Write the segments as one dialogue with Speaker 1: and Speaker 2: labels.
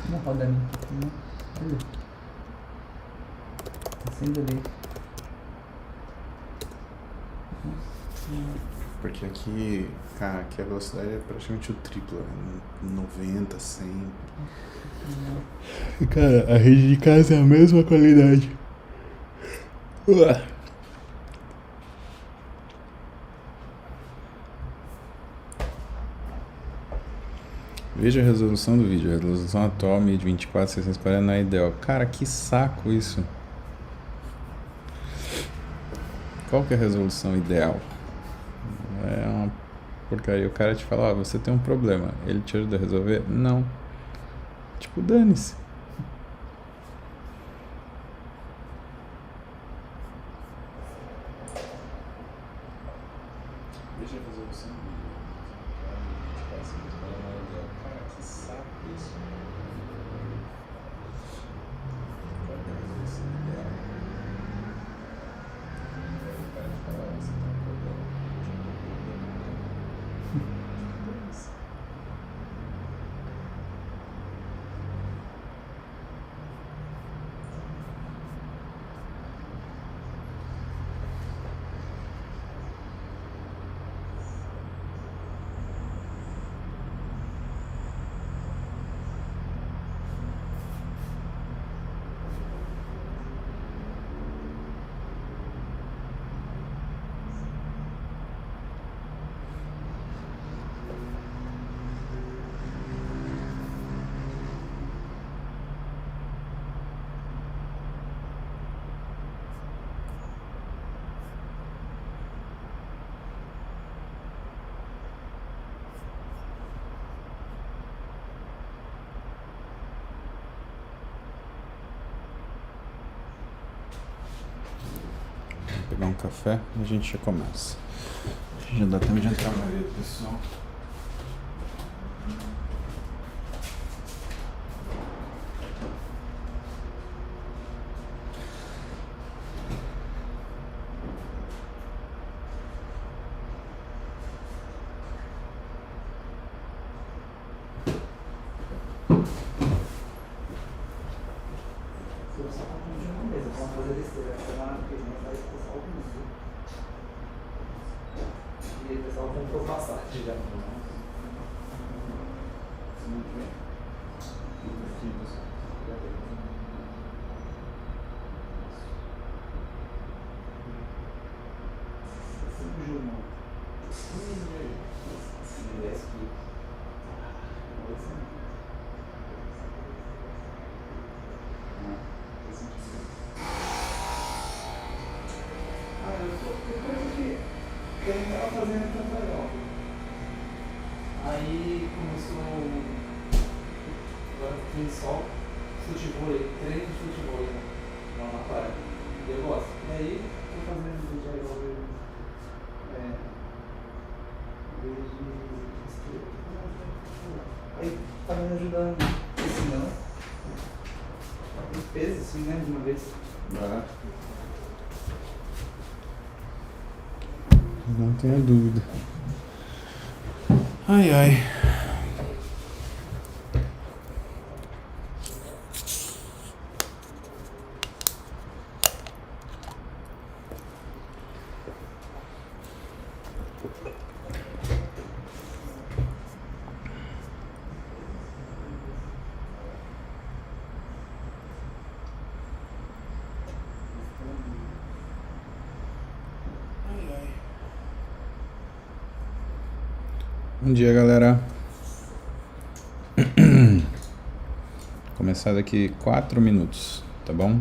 Speaker 1: Uma roda ali. Olha. Acenda ali.
Speaker 2: Porque aqui, cara, aqui a velocidade é praticamente o triplo, é 90, 100. Cara, a rede de casa é a mesma qualidade. Veja a resolução do vídeo. A resolução atual, 1024, 640 não é ideal. Cara, que saco isso. Qual que é a resolução ideal? É uma porcaria. O cara te fala, você tem um problema. Ele te ajuda a resolver? Não. Tipo, dane-se. Veja a resolução do vídeo. Cara, que saco isso. Qual que é a resolução ideal? O cara te fala, você tem um problema. Dane-se. Vou pegar um café e a gente já começa. Já dá tempo de entrar a maioria do pessoal.
Speaker 1: Se você confunde uma mesa, vamos fazer besteira. Semana que vem vai ser o pessoal do Zoom. E o pessoal comprou passagem já. Semana que vem. Eu não estava fazendo tanto legal. Aí começou. Agora tem sol, futebol, treino de futebol lá na praia. E eu gosto. E aí estou fazendo vídeo aí agora. Aí tá me ajudando, ensinando. Tem peso assim, né? De uma vez.
Speaker 2: Não tenha dúvida. Ai, ai. Bom dia, galera. Começar daqui 4 minutos, tá bom?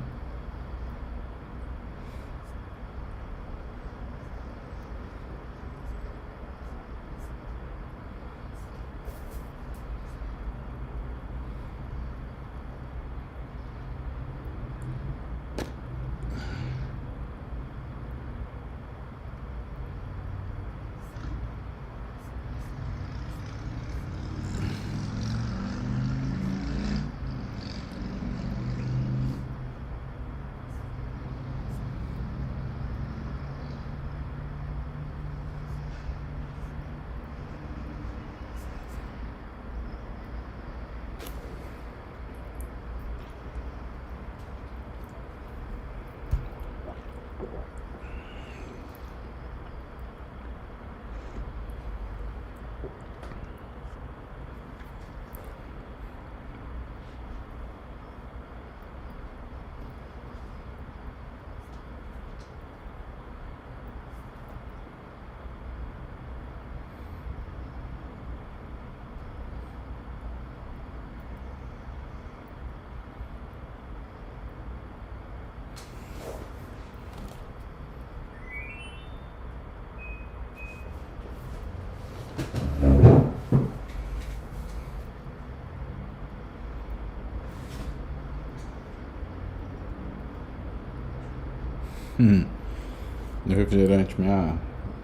Speaker 2: De refrigerante, minha...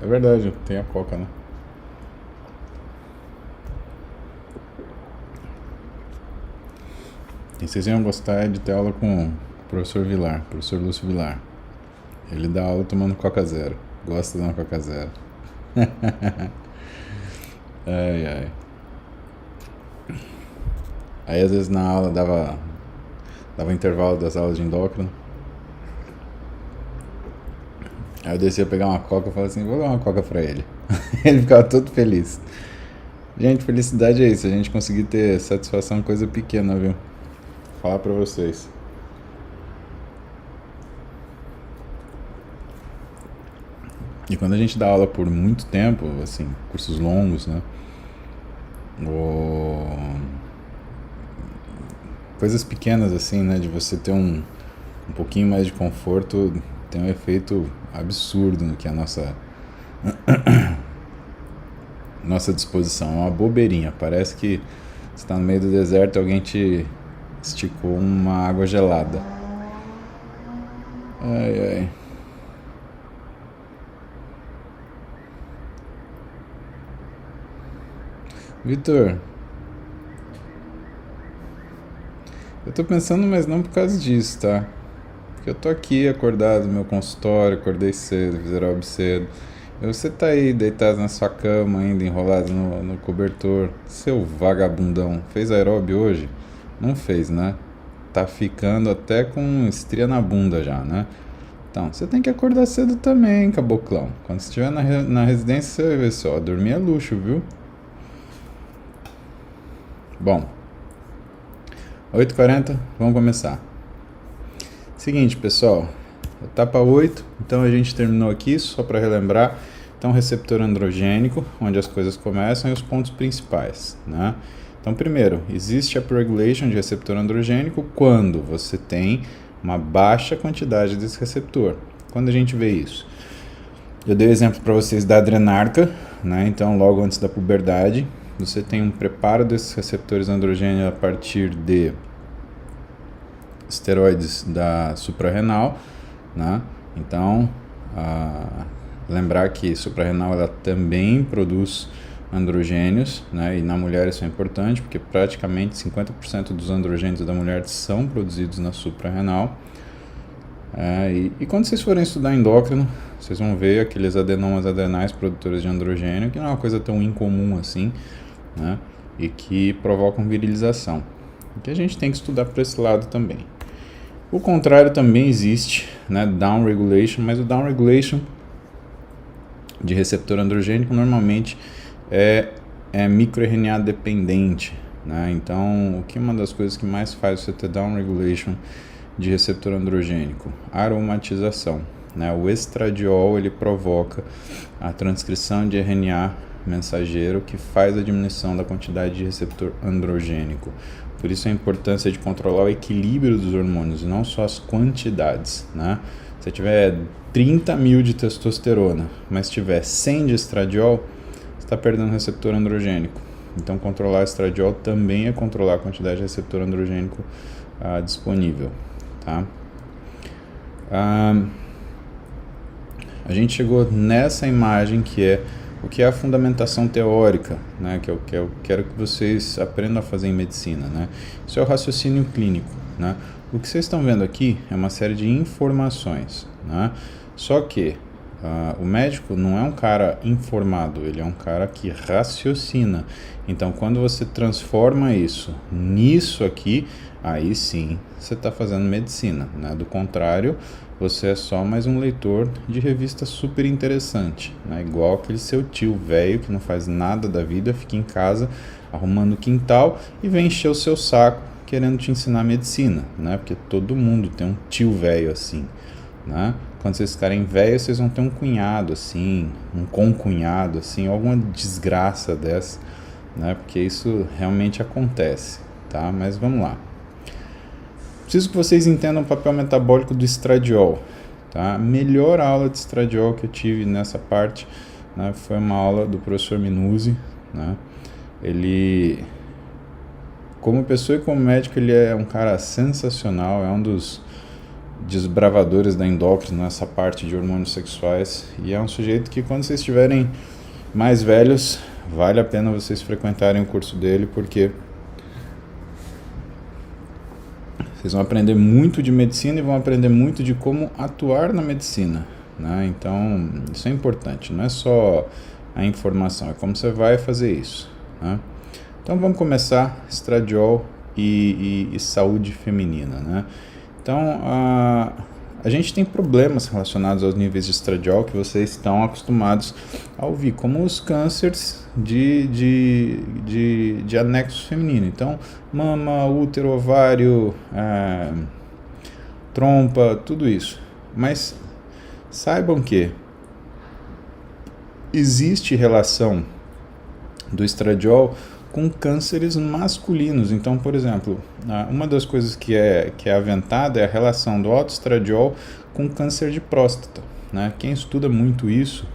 Speaker 2: É verdade, tem a Coca, né? E vocês iam gostar de ter aula com o professor Vilar, professor Lúcio Vilar. Ele dá aula tomando Coca Zero. Gosta de uma Coca Zero. Ai, ai. Aí às vezes na aula dava intervalo das aulas de endócrino. Aí eu descia pegar uma Coca e falava assim, vou dar uma Coca pra ele. Ele ficava todo feliz. Gente, felicidade é isso, a gente conseguir ter satisfação coisa pequena, viu? Vou falar pra vocês. E quando a gente dá aula por muito tempo, assim, cursos longos, né? Ou coisas pequenas assim, né? De você ter um pouquinho mais de conforto, tem um efeito absurdo no que é a nossa disposição. É uma bobeirinha, parece que você está no meio do deserto e alguém te esticou uma água gelada. Ai, ai. Vitor, eu tô pensando, mas não por causa disso, tá? Porque eu tô aqui acordado no meu consultório, acordei cedo, fiz aeróbio cedo. E você tá aí deitado na sua cama ainda, enrolado no cobertor. Seu vagabundão, fez aeróbio hoje? Não fez, né? Tá ficando até com estria na bunda já, né? Então, você tem que acordar cedo também, caboclão. Quando você estiver na residência, você vai ver só, dormir é luxo, viu? Bom, 8h40, vamos começar. Seguinte, pessoal, etapa 8, então a gente terminou aqui, só para relembrar. Então, receptor androgênico, onde as coisas começam, e os pontos principais, né? Então, primeiro, existe upregulation de receptor androgênico quando você tem uma baixa quantidade desse receptor. Quando a gente vê isso? Eu dei o exemplo para vocês da adrenarca, né? Então, logo antes da puberdade, você tem um preparo desses receptores androgênios a partir de esteroides da suprarrenal, né? Então, lembrar que suprarrenal ela também produz androgênios, né? E na mulher isso é importante, porque praticamente 50% dos androgênios da mulher são produzidos na suprarrenal. E quando vocês forem estudar endócrino, vocês vão ver aqueles adenomas adrenais produtores de androgênio, que não é uma coisa tão incomum assim, né? E que provocam virilização. Que a gente tem que estudar por esse lado também. O contrário também existe, né? Downregulation, mas o downregulation de receptor androgênico normalmente é microRNA dependente, né? Então, o que é uma das coisas que mais faz você ter downregulation de receptor androgênico? Aromatização, né? O estradiol ele provoca a transcrição de RNA mensageiro que faz a diminuição da quantidade de receptor androgênico. Por isso a importância de controlar o equilíbrio dos hormônios, não só as quantidades, né? Se tiver 30 mil de testosterona, mas tiver 100 de estradiol, você está perdendo receptor androgênico. Então controlar o estradiol também é controlar a quantidade de receptor androgênico disponível, tá? A gente chegou nessa imagem que é o que é a fundamentação teórica, né, que eu quero que vocês aprendam a fazer em medicina, né? Isso é o raciocínio clínico, né? O que vocês estão vendo aqui é uma série de informações, né? Só que o médico não é um cara informado, ele é um cara que raciocina. Então, quando você transforma isso nisso aqui, aí sim você está fazendo medicina, né? Do contrário, você é só mais um leitor de revista super interessante, né? Igual aquele seu tio velho que não faz nada da vida, fica em casa arrumando quintal e vem encher o seu saco querendo te ensinar medicina, né? Porque todo mundo tem um tio velho assim, né? Quando vocês ficarem velhos, vocês vão ter um cunhado assim, um concunhado assim, alguma desgraça dessa, né? Porque isso realmente acontece, tá? Mas vamos lá. Preciso que vocês entendam o papel metabólico do estradiol, tá? A melhor aula de estradiol que eu tive nessa parte, né, foi uma aula do professor Minuzzi, né? Ele, como pessoa e como médico, ele é um cara sensacional, é um dos desbravadores da endócrina nessa parte de hormônios sexuais, e é um sujeito que, quando vocês estiverem mais velhos, vale a pena vocês frequentarem o curso dele, porque vocês vão aprender muito de medicina e vão aprender muito de como atuar na medicina, né? Então, isso é importante, não é só a informação, é como você vai fazer isso, né? Então, vamos começar estradiol e saúde feminina, né? Então, a gente tem problemas relacionados aos níveis de estradiol que vocês estão acostumados a ouvir, como os cânceres de anexo feminino. Então, mama, útero, ovário, trompa, tudo isso. Mas saibam que existe relação do estradiol com cânceres masculinos. Então, por exemplo, uma das coisas que é aventada é a relação do alto estradiol com câncer de próstata, né? Quem estuda muito isso,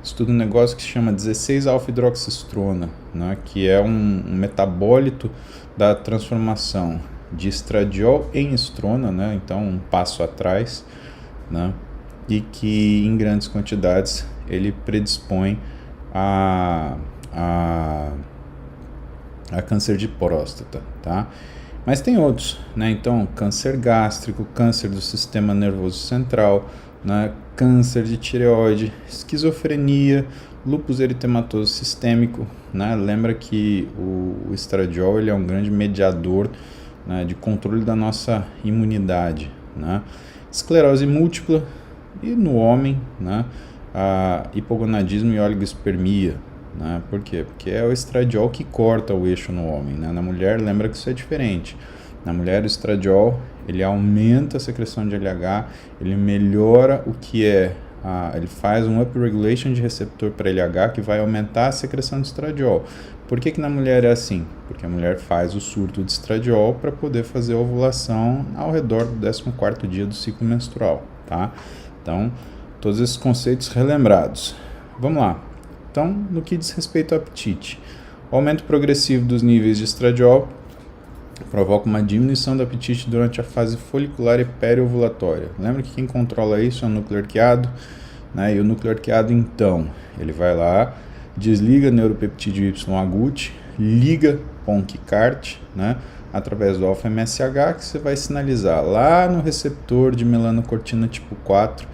Speaker 2: estuda um negócio que se chama 16-alfa-hidroxistrona, né? Que é um metabólito da transformação de estradiol em estrona, né? Então, um passo atrás, né? E que em grandes quantidades ele predispõe a câncer de próstata, tá? Mas tem outros, né? Então, câncer gástrico, câncer do sistema nervoso central, né? Câncer de tireoide, esquizofrenia, lúpus eritematoso sistêmico, né? Lembra que o estradiol ele é um grande mediador, né, de controle da nossa imunidade, né? Esclerose múltipla e no homem, né, a hipogonadismo e oligospermia, né? Por quê? Porque é o estradiol que corta o eixo no homem, né? Na mulher, lembra que isso é diferente. Na mulher, o estradiol, ele aumenta a secreção de LH, ele melhora o que ele faz um upregulation de receptor para LH que vai aumentar a secreção de estradiol. Por que na mulher é assim? Porque a mulher faz o surto de estradiol para poder fazer a ovulação ao redor do 14º dia do ciclo menstrual, tá? Então, todos esses conceitos relembrados. Vamos lá. Então, no que diz respeito ao apetite, o aumento progressivo dos níveis de estradiol provoca uma diminuição do apetite durante a fase folicular e periovulatória. Lembra que quem controla isso é o núcleo arqueado, né? E o núcleo arqueado, então, ele vai lá, desliga neuropeptídeo Y-AGUT, liga PONC-CART, né? Através do alfa-MSH, que você vai sinalizar lá no receptor de melanocortina tipo 4,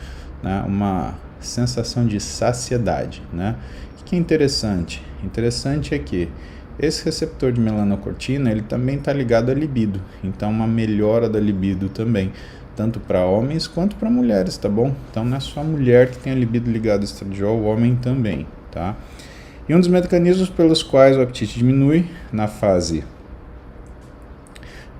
Speaker 2: né? Uma sensação de saciedade, né? O que é interessante? Interessante é que esse receptor de melanocortina, ele também está ligado à libido, então uma melhora da libido também, tanto para homens quanto para mulheres, tá bom? Então não é só a mulher que tem a libido ligada ao estradiol, o homem também, tá? E um dos mecanismos pelos quais o apetite diminui na fase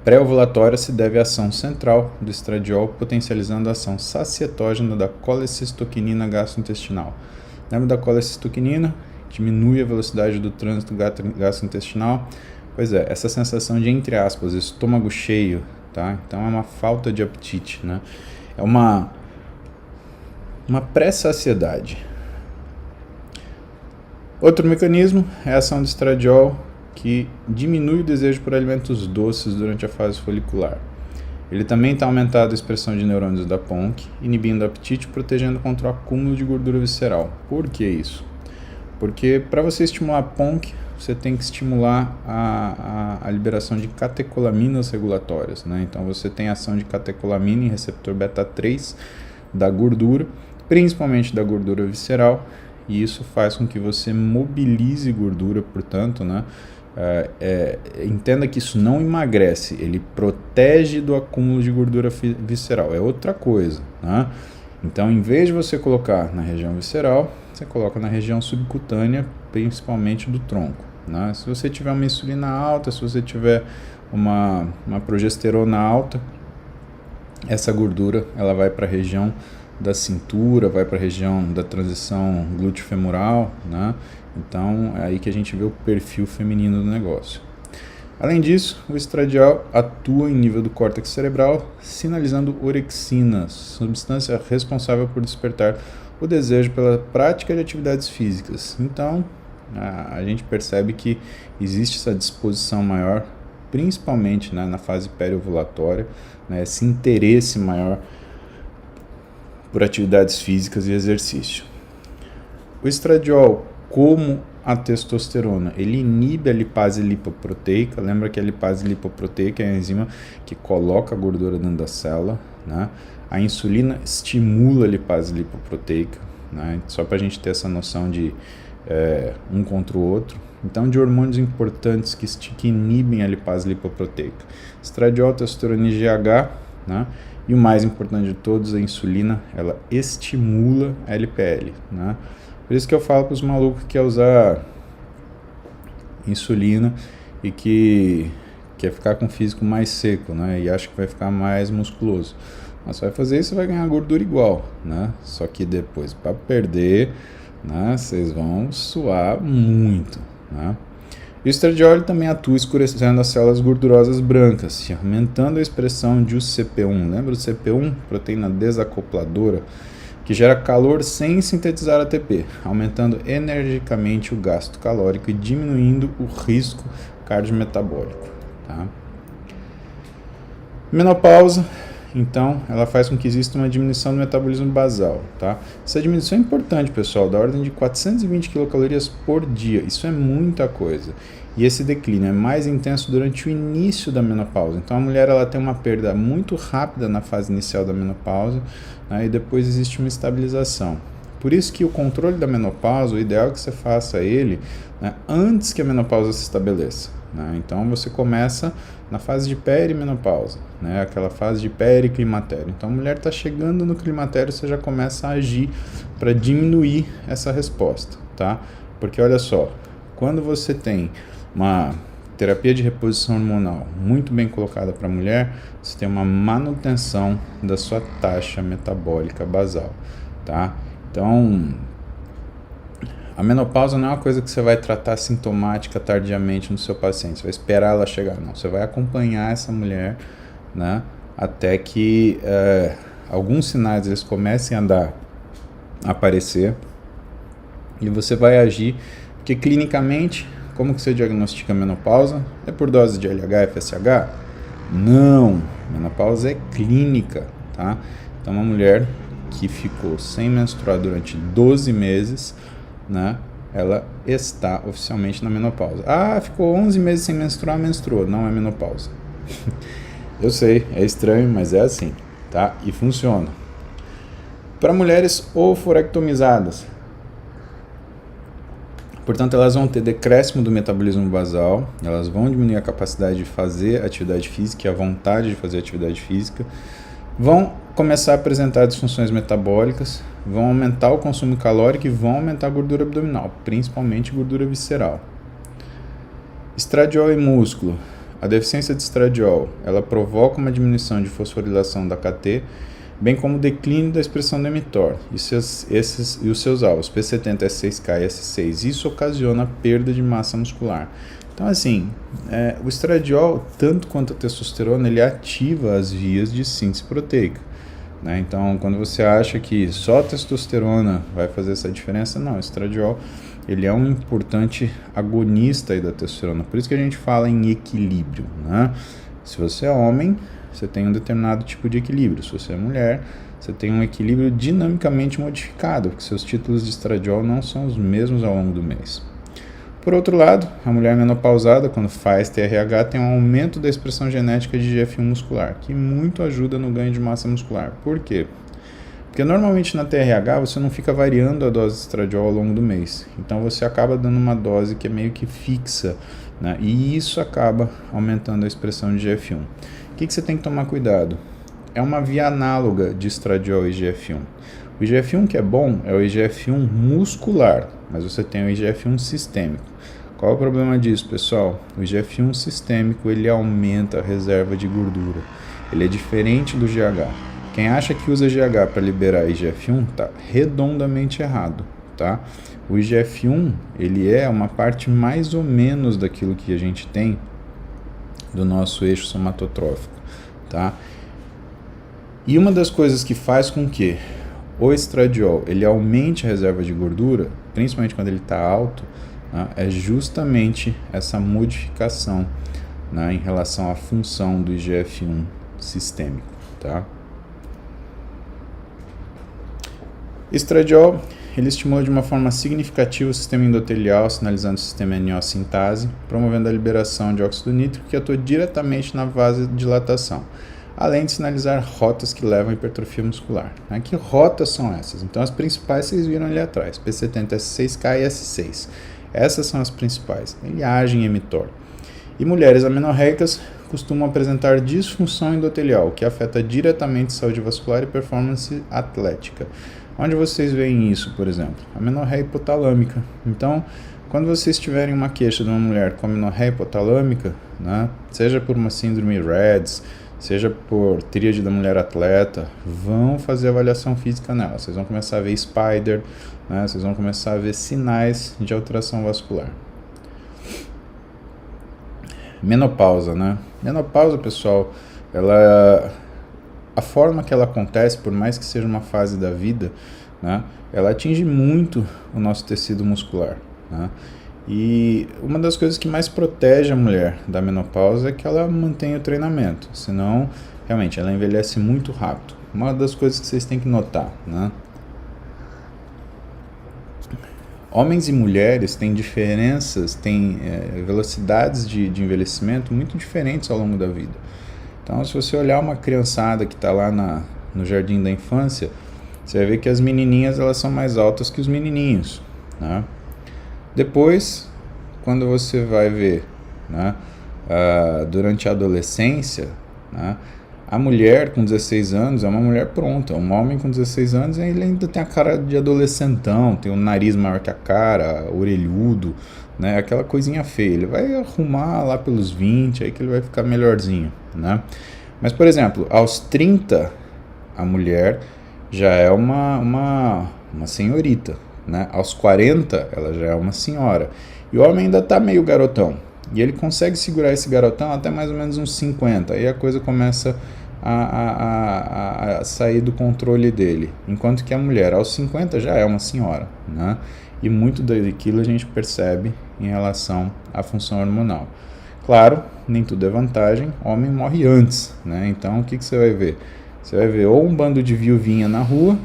Speaker 2: pré-ovulatória se deve à ação central do estradiol, potencializando a ação sacietógena da colecistoquinina gastrointestinal. Lembra da colecistoquinina? Diminui a velocidade do trânsito gastrointestinal. Pois é, essa sensação de, entre aspas, estômago cheio, tá? Então é uma falta de apetite, né? É uma pré-saciedade. Outro mecanismo é a ação do estradiol, que diminui o desejo por alimentos doces durante a fase folicular. Ele também está aumentando a expressão de neurônios da PONC, inibindo o apetite e protegendo contra o acúmulo de gordura visceral. Por que isso? Porque para você estimular a PONC, você tem que estimular a liberação de catecolaminas regulatórias, né? Então você tem ação de catecolamina em receptor beta 3 da gordura, principalmente da gordura visceral, e isso faz com que você mobilize gordura, portanto, né? Entenda que isso não emagrece, ele protege do acúmulo de gordura visceral, é outra coisa, né? Então, em vez de você colocar na região visceral, você coloca na região subcutânea, principalmente do tronco, né? Se você tiver uma insulina alta, se você tiver uma progesterona alta, essa gordura ela vai para a região da cintura, vai para a região da transição glúteo-femoral, né? Então, é aí que a gente vê o perfil feminino do negócio. Além disso, o estradiol atua em nível do córtex cerebral, sinalizando orexina, substância responsável por despertar o desejo pela prática de atividades físicas. Então, a gente percebe que existe essa disposição maior, principalmente, né, na fase periovulatória, né, esse interesse maior por atividades físicas e exercício. O estradiol, como a testosterona, ele inibe a lipase lipoproteica. Lembra que a lipase lipoproteica é a enzima que coloca a gordura dentro da célula, né? A insulina estimula a lipase lipoproteica, né? Só para a gente ter essa noção de um contra o outro. Então, de hormônios importantes que inibem a lipase lipoproteica: estradiol, testosterona e GH, né? E o mais importante de todos, a insulina, ela estimula a LPL, né? Por isso que eu falo para os malucos que quer usar insulina e que quer ficar com o físico mais seco, né? E acha que vai ficar mais musculoso. Mas você vai fazer isso, você vai ganhar gordura igual, né? Só que depois, para perder, né, vocês vão suar muito, né? E o estradiol também atua escurecendo as células gordurosas brancas, aumentando a expressão de UCP1. Lembra do CP1? Proteína desacopladora, que gera calor sem sintetizar ATP, aumentando energicamente o gasto calórico e diminuindo o risco cardiometabólico, tá? Menopausa, então, ela faz com que exista uma diminuição do metabolismo basal, tá? Essa diminuição é importante, pessoal, da ordem de 420 quilocalorias por dia. Isso é muita coisa. E esse declínio é mais intenso durante o início da menopausa. Então, a mulher ela tem uma perda muito rápida na fase inicial da menopausa, né? E depois existe uma estabilização. Por isso que o controle da menopausa, o ideal é que você faça ele, né, antes que a menopausa se estabeleça, né? Então, você começa na fase de perimenopausa, né? Aquela fase de periclimatério. Então, a mulher está chegando no climatério, você já começa a agir para diminuir essa resposta, tá? Porque olha só, quando você tem uma terapia de reposição hormonal muito bem colocada para a mulher, você tem uma manutenção da sua taxa metabólica basal, tá? Então, a menopausa não é uma coisa que você vai tratar sintomática tardiamente no seu paciente, você vai esperar ela chegar, não. Você vai acompanhar essa mulher, né, até que alguns sinais eles comecem a aparecer e você vai agir, porque clinicamente, como que você diagnostica a menopausa? É por dose de LH, FSH? Não, menopausa é clínica, tá? Então, uma mulher que ficou sem menstruar durante 12 meses, né, ela está oficialmente na menopausa. Ah, ficou 11 meses sem menstruar, menstruou. Não é menopausa. Eu sei, é estranho, mas é assim, tá? E funciona. Para mulheres oforectomizadas, portanto, elas vão ter decréscimo do metabolismo basal, elas vão diminuir a capacidade de fazer atividade física e a vontade de fazer atividade física, vão começar a apresentar disfunções metabólicas, vão aumentar o consumo calórico e vão aumentar a gordura abdominal, principalmente gordura visceral. Estradiol e músculo. A deficiência de estradiol, ela provoca uma diminuição de fosforilação da KT, bem como o declínio da expressão do mTOR e os seus alvos, P70, S6K e S6. Isso ocasiona a perda de massa muscular. Então, assim, o estradiol, tanto quanto a testosterona, ele ativa as vias de síntese proteica, né? Então, quando você acha que só a testosterona vai fazer essa diferença, não, o estradiol, ele é um importante agonista aí da testosterona. Por isso que a gente fala em equilíbrio, né? Se você é homem, você tem um determinado tipo de equilíbrio. Se você é mulher, você tem um equilíbrio dinamicamente modificado, porque seus títulos de estradiol não são os mesmos ao longo do mês. Por outro lado, a mulher menopausada, quando faz TRH, tem um aumento da expressão genética de GF1 muscular, que muito ajuda no ganho de massa muscular. Por quê? Porque normalmente na TRH você não fica variando a dose de estradiol ao longo do mês. Então você acaba dando uma dose que é meio que fixa, né? E isso acaba aumentando a expressão de GF1. O que você tem que tomar cuidado? É uma via análoga de estradiol e IGF-1. O IGF-1 que é bom é o IGF-1 muscular, mas você tem o IGF-1 sistêmico. Qual é o problema disso, pessoal? O IGF-1 sistêmico, ele aumenta a reserva de gordura. Ele é diferente do GH. Quem acha que usa GH para liberar IGF-1 está redondamente errado, tá? O IGF-1, ele é uma parte mais ou menos daquilo que a gente tem do nosso eixo somatotrófico, tá? E uma das coisas que faz com que o estradiol ele aumente a reserva de gordura, principalmente quando ele está alto, né, é justamente essa modificação, né, em relação à função do IGF-1 sistêmico, tá? Estradiol, ele estimula de uma forma significativa o sistema endotelial, sinalizando o sistema amniocintase, promovendo a liberação de óxido nítrico que atua diretamente na vasodilatação, além de sinalizar rotas que levam à hipertrofia muscular. Que rotas são essas? Então, as principais vocês viram ali atrás, P70, S6K e S6. Essas são as principais. Ele age em mTOR. E mulheres amenorreicas costumam apresentar disfunção endotelial, que afeta diretamente saúde vascular e performance atlética. Onde vocês veem isso, por exemplo? Amenorreia hipotalâmica. Então, quando vocês tiverem uma queixa de uma mulher com amenorreia hipotalâmica, seja por uma síndrome REDS, seja por tríade da mulher atleta, vão fazer avaliação física nela. Vocês vão começar a ver spider, vocês vão começar a ver sinais de alteração vascular. Menopausa, Menopausa, pessoal, a forma que ela acontece, por mais que seja uma fase da vida, ela atinge muito o nosso tecido muscular. E uma das coisas que mais protege a mulher da menopausa é que ela mantém o treinamento, senão, realmente, ela envelhece muito rápido. Uma das coisas que vocês têm que notar, Homens e mulheres têm diferenças, têm velocidades de envelhecimento muito diferentes ao longo da vida. Então, se você olhar uma criançada que está lá no jardim da infância, você vai ver que as menininhas elas são mais altas que os menininhos. Depois, quando você vai ver durante a adolescência, a mulher com 16 anos é uma mulher pronta. Um homem com 16 anos ele ainda tem a cara de adolescentão, tem o nariz maior que a cara, orelhudo, aquela coisinha feia. Ele vai arrumar lá pelos 20, aí que ele vai ficar melhorzinho. Mas, por exemplo, aos 30, a mulher já é uma senhorita. Aos 40, ela já é uma senhora. E o homem ainda está meio garotão. E ele consegue segurar esse garotão até mais ou menos uns 50. Aí a coisa começa a sair do controle dele. Enquanto que a mulher aos 50 já é uma senhora. E muito daquilo a gente percebe em relação à função hormonal. Claro, nem tudo é vantagem. Homem morre antes. Então o que você vai ver? Você vai ver ou um bando de viuvinha na rua,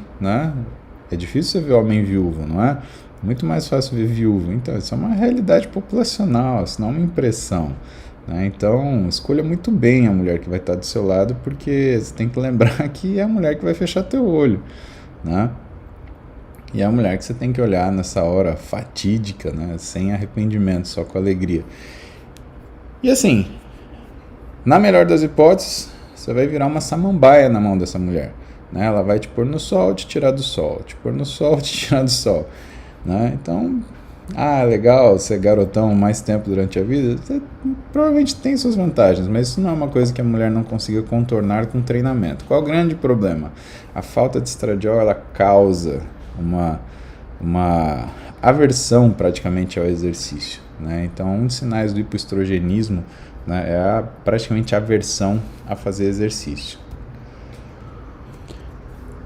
Speaker 2: É difícil você ver homem viúvo, não é? Muito mais fácil ver viúvo. Então, isso é uma realidade populacional, isso não é uma impressão. Então, escolha muito bem a mulher que vai estar do seu lado, porque você tem que lembrar que é a mulher que vai fechar teu olho. E é a mulher que você tem que olhar nessa hora fatídica, sem arrependimento, só com alegria. E assim, na melhor das hipóteses, você vai virar uma samambaia na mão dessa mulher. Ela vai te pôr no sol, te tirar do sol, te pôr no sol, te tirar do sol. Então, legal ser garotão mais tempo durante a vida, você provavelmente tem suas vantagens, mas isso não é uma coisa que a mulher não consiga contornar com treinamento. Qual é o grande problema? A falta de estradiol, ela causa uma aversão praticamente ao exercício. Então, um dos sinais do hipoestrogenismo é praticamente a aversão a fazer exercício.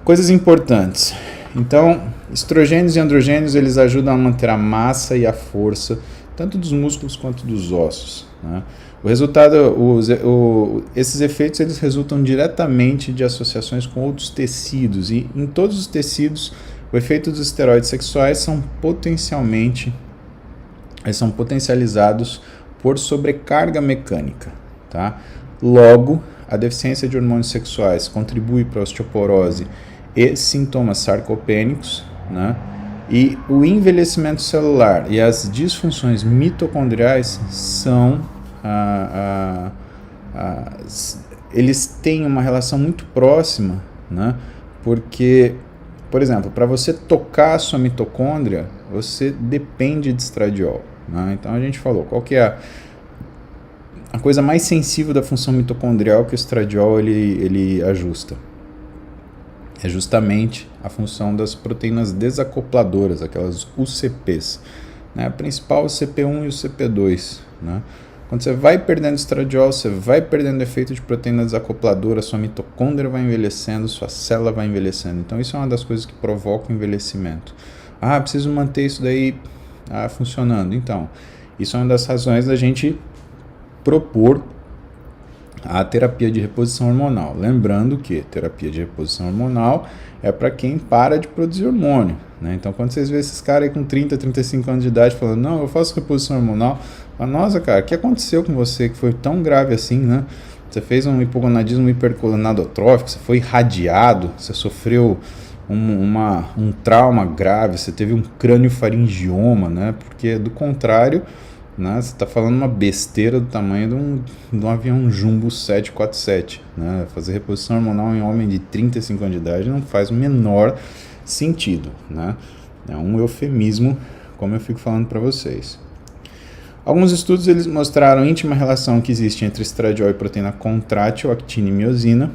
Speaker 2: Coisas importantes. Então, estrogênios e androgênios, eles ajudam a manter a massa e a força, tanto dos músculos quanto dos ossos. O resultado, esses efeitos, eles resultam diretamente de associações com outros tecidos, e em todos os tecidos, o efeito dos esteroides sexuais são potencializados por sobrecarga mecânica. Logo, a deficiência de hormônios sexuais contribui para a osteoporose e sintomas sarcopênicos, e o envelhecimento celular e as disfunções mitocondriais eles têm uma relação muito próxima, porque, por exemplo, para você tocar a sua mitocôndria, você depende de estradiol. Então a gente falou, qual que é a coisa mais sensível da função mitocondrial que o estradiol ele ajusta? É justamente a função das proteínas desacopladoras, aquelas UCPs. A principal é o CP1 e o CP2. Quando você vai perdendo estradiol, você vai perdendo efeito de proteína desacopladora, sua mitocôndria vai envelhecendo, sua célula vai envelhecendo. Então isso é uma das coisas que provoca o envelhecimento. Preciso manter isso daí funcionando. Então, isso é uma das razões da gente propor a terapia de reposição hormonal. Lembrando que terapia de reposição hormonal é para quem para de produzir hormônio, né? Então, quando vocês vê esses caras aí com 30, 35 anos de idade falando, não, eu faço reposição hormonal, fala, nossa, cara, o que aconteceu com você que foi tão grave assim, né? Você fez um hipogonadismo hipergonadotrófico, você foi irradiado, você sofreu um trauma grave, você teve um crâniofaringioma, né? Porque, do contrário, né, você está falando uma besteira do tamanho de um avião Jumbo 747. Né? Fazer reposição hormonal em homem de 35 anos de idade não faz o menor sentido. Né? É um eufemismo, como eu fico falando para vocês. Alguns estudos eles mostraram a íntima relação que existe entre estradiol e proteína contrátil, actina e miosina,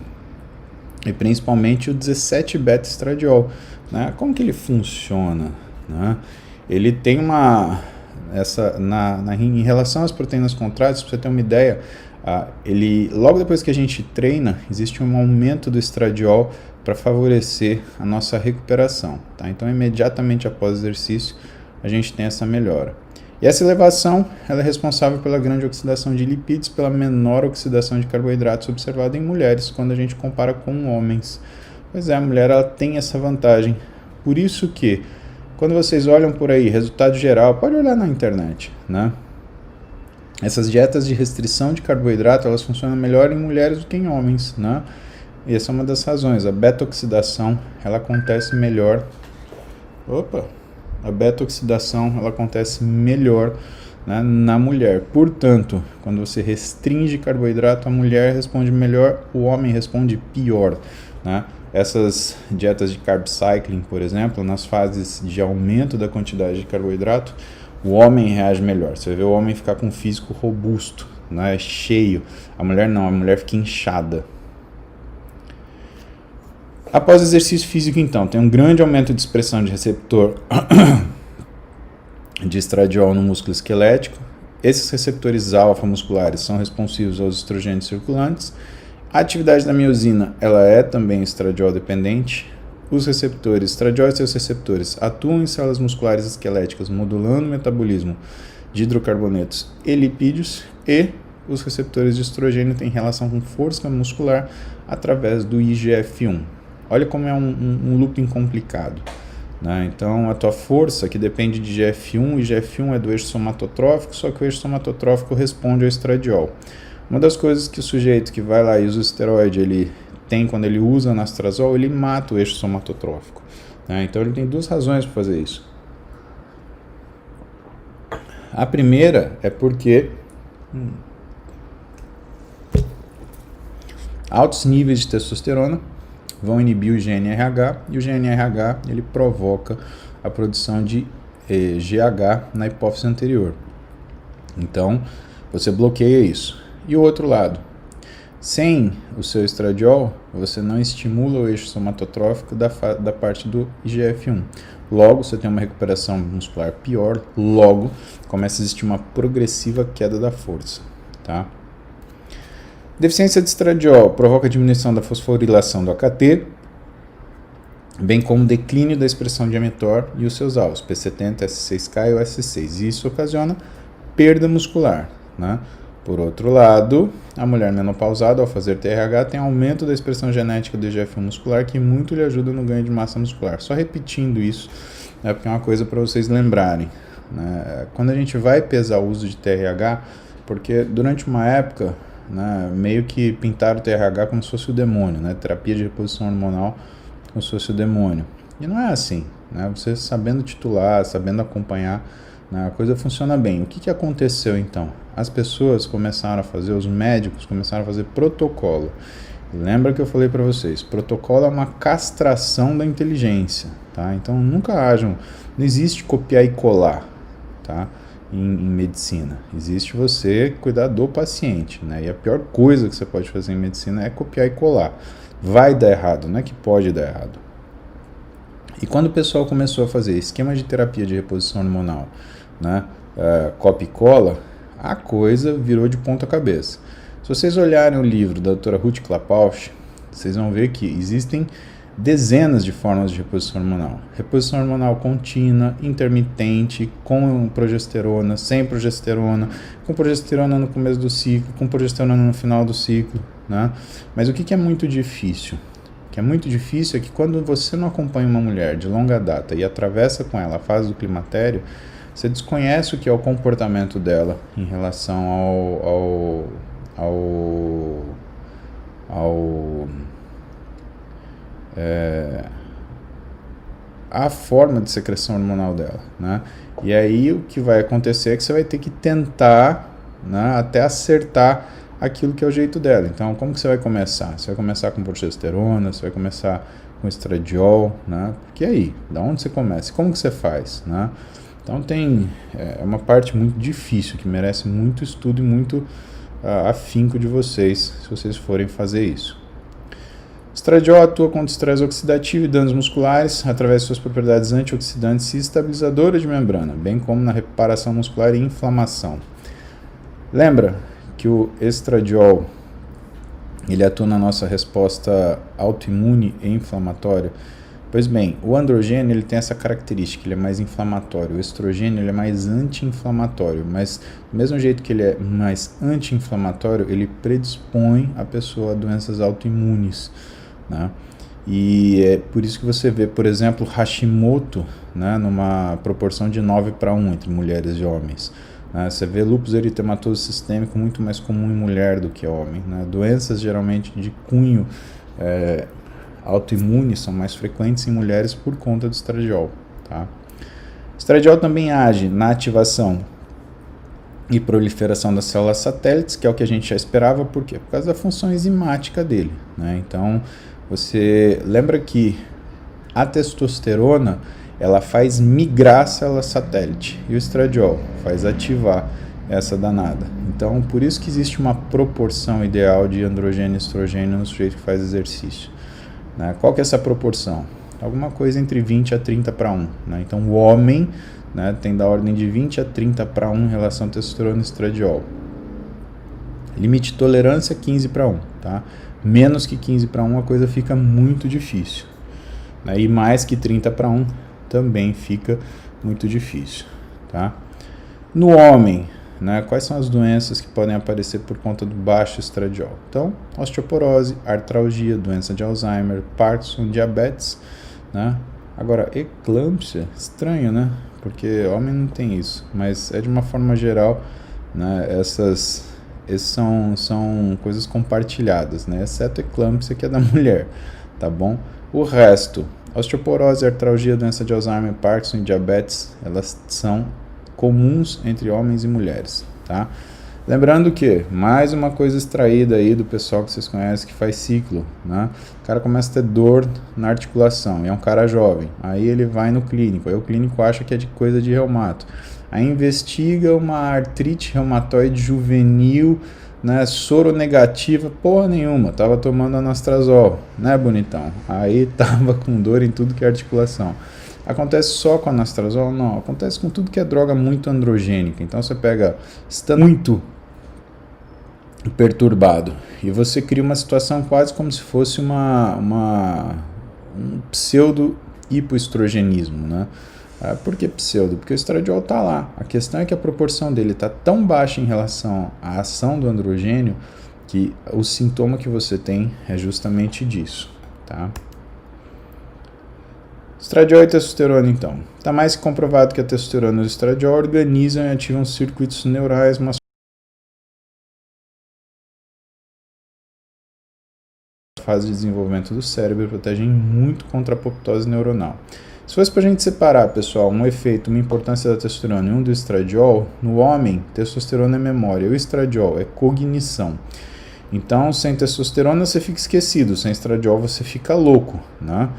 Speaker 2: e principalmente o 17-beta-estradiol. Né? Como que ele funciona? Né? Ele tem em relação às proteínas contráteis, para você ter uma ideia, logo depois que a gente treina, existe um aumento do estradiol para favorecer a nossa recuperação. Tá? Então, imediatamente após o exercício, a gente tem essa melhora. E essa elevação ela é responsável pela grande oxidação de lipídios, pela menor oxidação de carboidratos observada em mulheres, quando a gente compara com homens. Pois é, a mulher ela tem essa vantagem. Por isso que, quando vocês olham por aí, resultado geral, pode olhar na internet, né? Essas dietas de restrição de carboidrato, elas funcionam melhor em mulheres do que em homens, né? E essa é uma das razões. A beta-oxidação, ela acontece melhor. A beta-oxidação, ela acontece melhor, né, na mulher. Portanto, quando você restringe carboidrato, a mulher responde melhor, o homem responde pior, né? Essas dietas de carb cycling, por exemplo, nas fases de aumento da quantidade de carboidrato, o homem reage melhor. Você vê o homem ficar com um físico robusto, né, cheio. A mulher não, a mulher fica inchada. Após o exercício físico, então, tem um grande aumento de expressão de receptor de estradiol no músculo esquelético. Esses receptores alfa musculares são responsivos aos estrogênios circulantes. A atividade da miosina ela é também estradiol dependente. Os receptores, estradiol e seus receptores, atuam em células musculares esqueléticas, modulando o metabolismo de hidrocarbonetos e lipídios, e os receptores de estrogênio têm relação com força muscular através do IGF-1. Olha como é um looping complicado. Né? Então, a tua força, que depende de IGF-1, IGF-1 é do eixo somatotrófico, só que o eixo somatotrófico responde ao estradiol. Uma das coisas que o sujeito que vai lá e usa o esteroide, ele tem quando ele usa anastrozol, ele mata o eixo somatotrófico. Né? Então, ele tem duas razões para fazer isso. A primeira é porque altos níveis de testosterona vão inibir o GNRH, e o GNRH ele provoca a produção de GH na hipófise anterior. Então, você bloqueia isso. E o outro lado, sem o seu estradiol, você não estimula o eixo somatotrófico da parte do IGF-1. Logo, você tem uma recuperação muscular pior, logo, começa a existir uma progressiva queda da força. Tá? Deficiência de estradiol provoca diminuição da fosforilação do AKT, bem como declínio da expressão de mTOR e os seus alvos, P70, S6K e o S6. E isso ocasiona perda muscular. Né? Por outro lado, a mulher menopausada, ao fazer TRH, tem aumento da expressão genética do IGF-1 muscular, que muito lhe ajuda no ganho de massa muscular. Só repetindo isso, né, porque é uma coisa para vocês lembrarem. Né? Quando a gente vai pesar o uso de TRH, porque durante uma época, né, meio que pintaram o TRH como se fosse o demônio, né? Terapia de reposição hormonal como se fosse o demônio. E não é assim, né? Você sabendo titular, sabendo acompanhar, né, a coisa funciona bem. O que aconteceu então? As pessoas começaram a fazer, os médicos começaram a fazer protocolo. Lembra que eu falei para vocês, protocolo é uma castração da inteligência, tá? Então nunca não existe copiar e colar, tá? Em medicina. Existe você cuidar do paciente, né? E a pior coisa que você pode fazer em medicina é copiar e colar. Vai dar errado, não é que pode dar errado. E quando o pessoal começou a fazer esquema de terapia de reposição hormonal, né? Copia e cola, a coisa virou de ponta cabeça. Se vocês olharem o livro da doutora Ruth Klapausch, vocês vão ver que existem dezenas de formas de reposição hormonal. Reposição hormonal contínua, intermitente, com progesterona, sem progesterona, com progesterona no começo do ciclo, com progesterona no final do ciclo, né? Mas o que é muito difícil? O que é muito difícil é que quando você não acompanha uma mulher de longa data e atravessa com ela a fase do climatério, você desconhece o que é o comportamento dela em relação a forma de secreção hormonal dela, né? E aí o que vai acontecer é que você vai ter que tentar, né, até acertar aquilo que é o jeito dela. Então, como que você vai começar? Você vai começar com progesterona, você vai começar com estradiol, né? Porque aí, da onde você começa? Como que você faz, né? Então é uma parte muito difícil, que merece muito estudo e muito afinco de vocês, se vocês forem fazer isso. Estradiol atua contra estresse oxidativo e danos musculares através de suas propriedades antioxidantes e estabilizadoras de membrana, bem como na reparação muscular e inflamação. Lembra que o estradiol ele atua na nossa resposta autoimune e inflamatória? Pois bem, o androgênio ele tem essa característica, ele é mais inflamatório. O estrogênio ele é mais anti-inflamatório, mas do mesmo jeito que ele é mais anti-inflamatório, ele predispõe a pessoa a doenças autoimunes, né? E é por isso que você vê, por exemplo, Hashimoto, né, numa proporção de 9:1 entre mulheres e homens. Você vê lúpus eritematoso sistêmico muito mais comum em mulher do que homem, né? Doenças geralmente de cunho autoimunes são mais frequentes em mulheres por conta do estradiol, tá? O estradiol também age na ativação e proliferação das células satélites, que é o que a gente já esperava, por quê? Por causa da função enzimática dele, né? Então, você lembra que a testosterona, ela faz migrar a célula satélite, e o estradiol faz ativar essa danada. Então, por isso que existe uma proporção ideal de androgênio e estrogênio no sujeito que faz exercício, né? Qual que é essa proporção? Alguma coisa entre 20 a 30:1, né? Então, o homem, né, tem da ordem de 20 a 30:1 em relação a testosterona e estradiol. Limite de tolerância 15:1, tá? Menos que 15:1 a coisa fica muito difícil, né? E mais que 30:1 também fica muito difícil, tá? No homem, né, quais são as doenças que podem aparecer por conta do baixo estradiol? Então, osteoporose, artralgia, doença de Alzheimer, Parkinson, diabetes, né? Agora, eclâmpsia, estranho, né? Porque homem não tem isso, mas é de uma forma geral, né? Esses são coisas compartilhadas, né? Exceto eclâmpsia, que é da mulher, tá bom? O resto, osteoporose, artralgia, doença de Alzheimer, Parkinson e diabetes, elas são comuns entre homens e mulheres, tá? Lembrando que, mais uma coisa extraída aí do pessoal que vocês conhecem que faz ciclo, né? O cara começa a ter dor na articulação, e é um cara jovem, aí ele vai no clínico, aí o clínico acha que é de coisa de reumato, aí investiga uma artrite reumatoide juvenil, né, soronegativa, porra nenhuma, tava tomando anastrozol, né, bonitão? Aí tava com dor em tudo que é articulação. Acontece só com anastrozol? Não, acontece com tudo que é droga muito androgênica. Então você pega, está muito perturbado e você cria uma situação quase como se fosse um pseudo hipoestrogenismo, né? Por que pseudo? Porque o estradiol está lá. A questão é que a proporção dele está tão baixa em relação à ação do androgênio que o sintoma que você tem é justamente disso, tá? Estradiol e testosterona, então. Está mais que comprovado que a testosterona e o estradiol organizam e ativam circuitos neurais masculinos. Fase de desenvolvimento do cérebro e protegem muito contra a apoptose neuronal. Se fosse para a gente separar, pessoal, um efeito, uma importância da testosterona e um do estradiol, no homem, testosterona é memória, o estradiol é cognição. Então, sem testosterona você fica esquecido, sem estradiol você fica louco, né?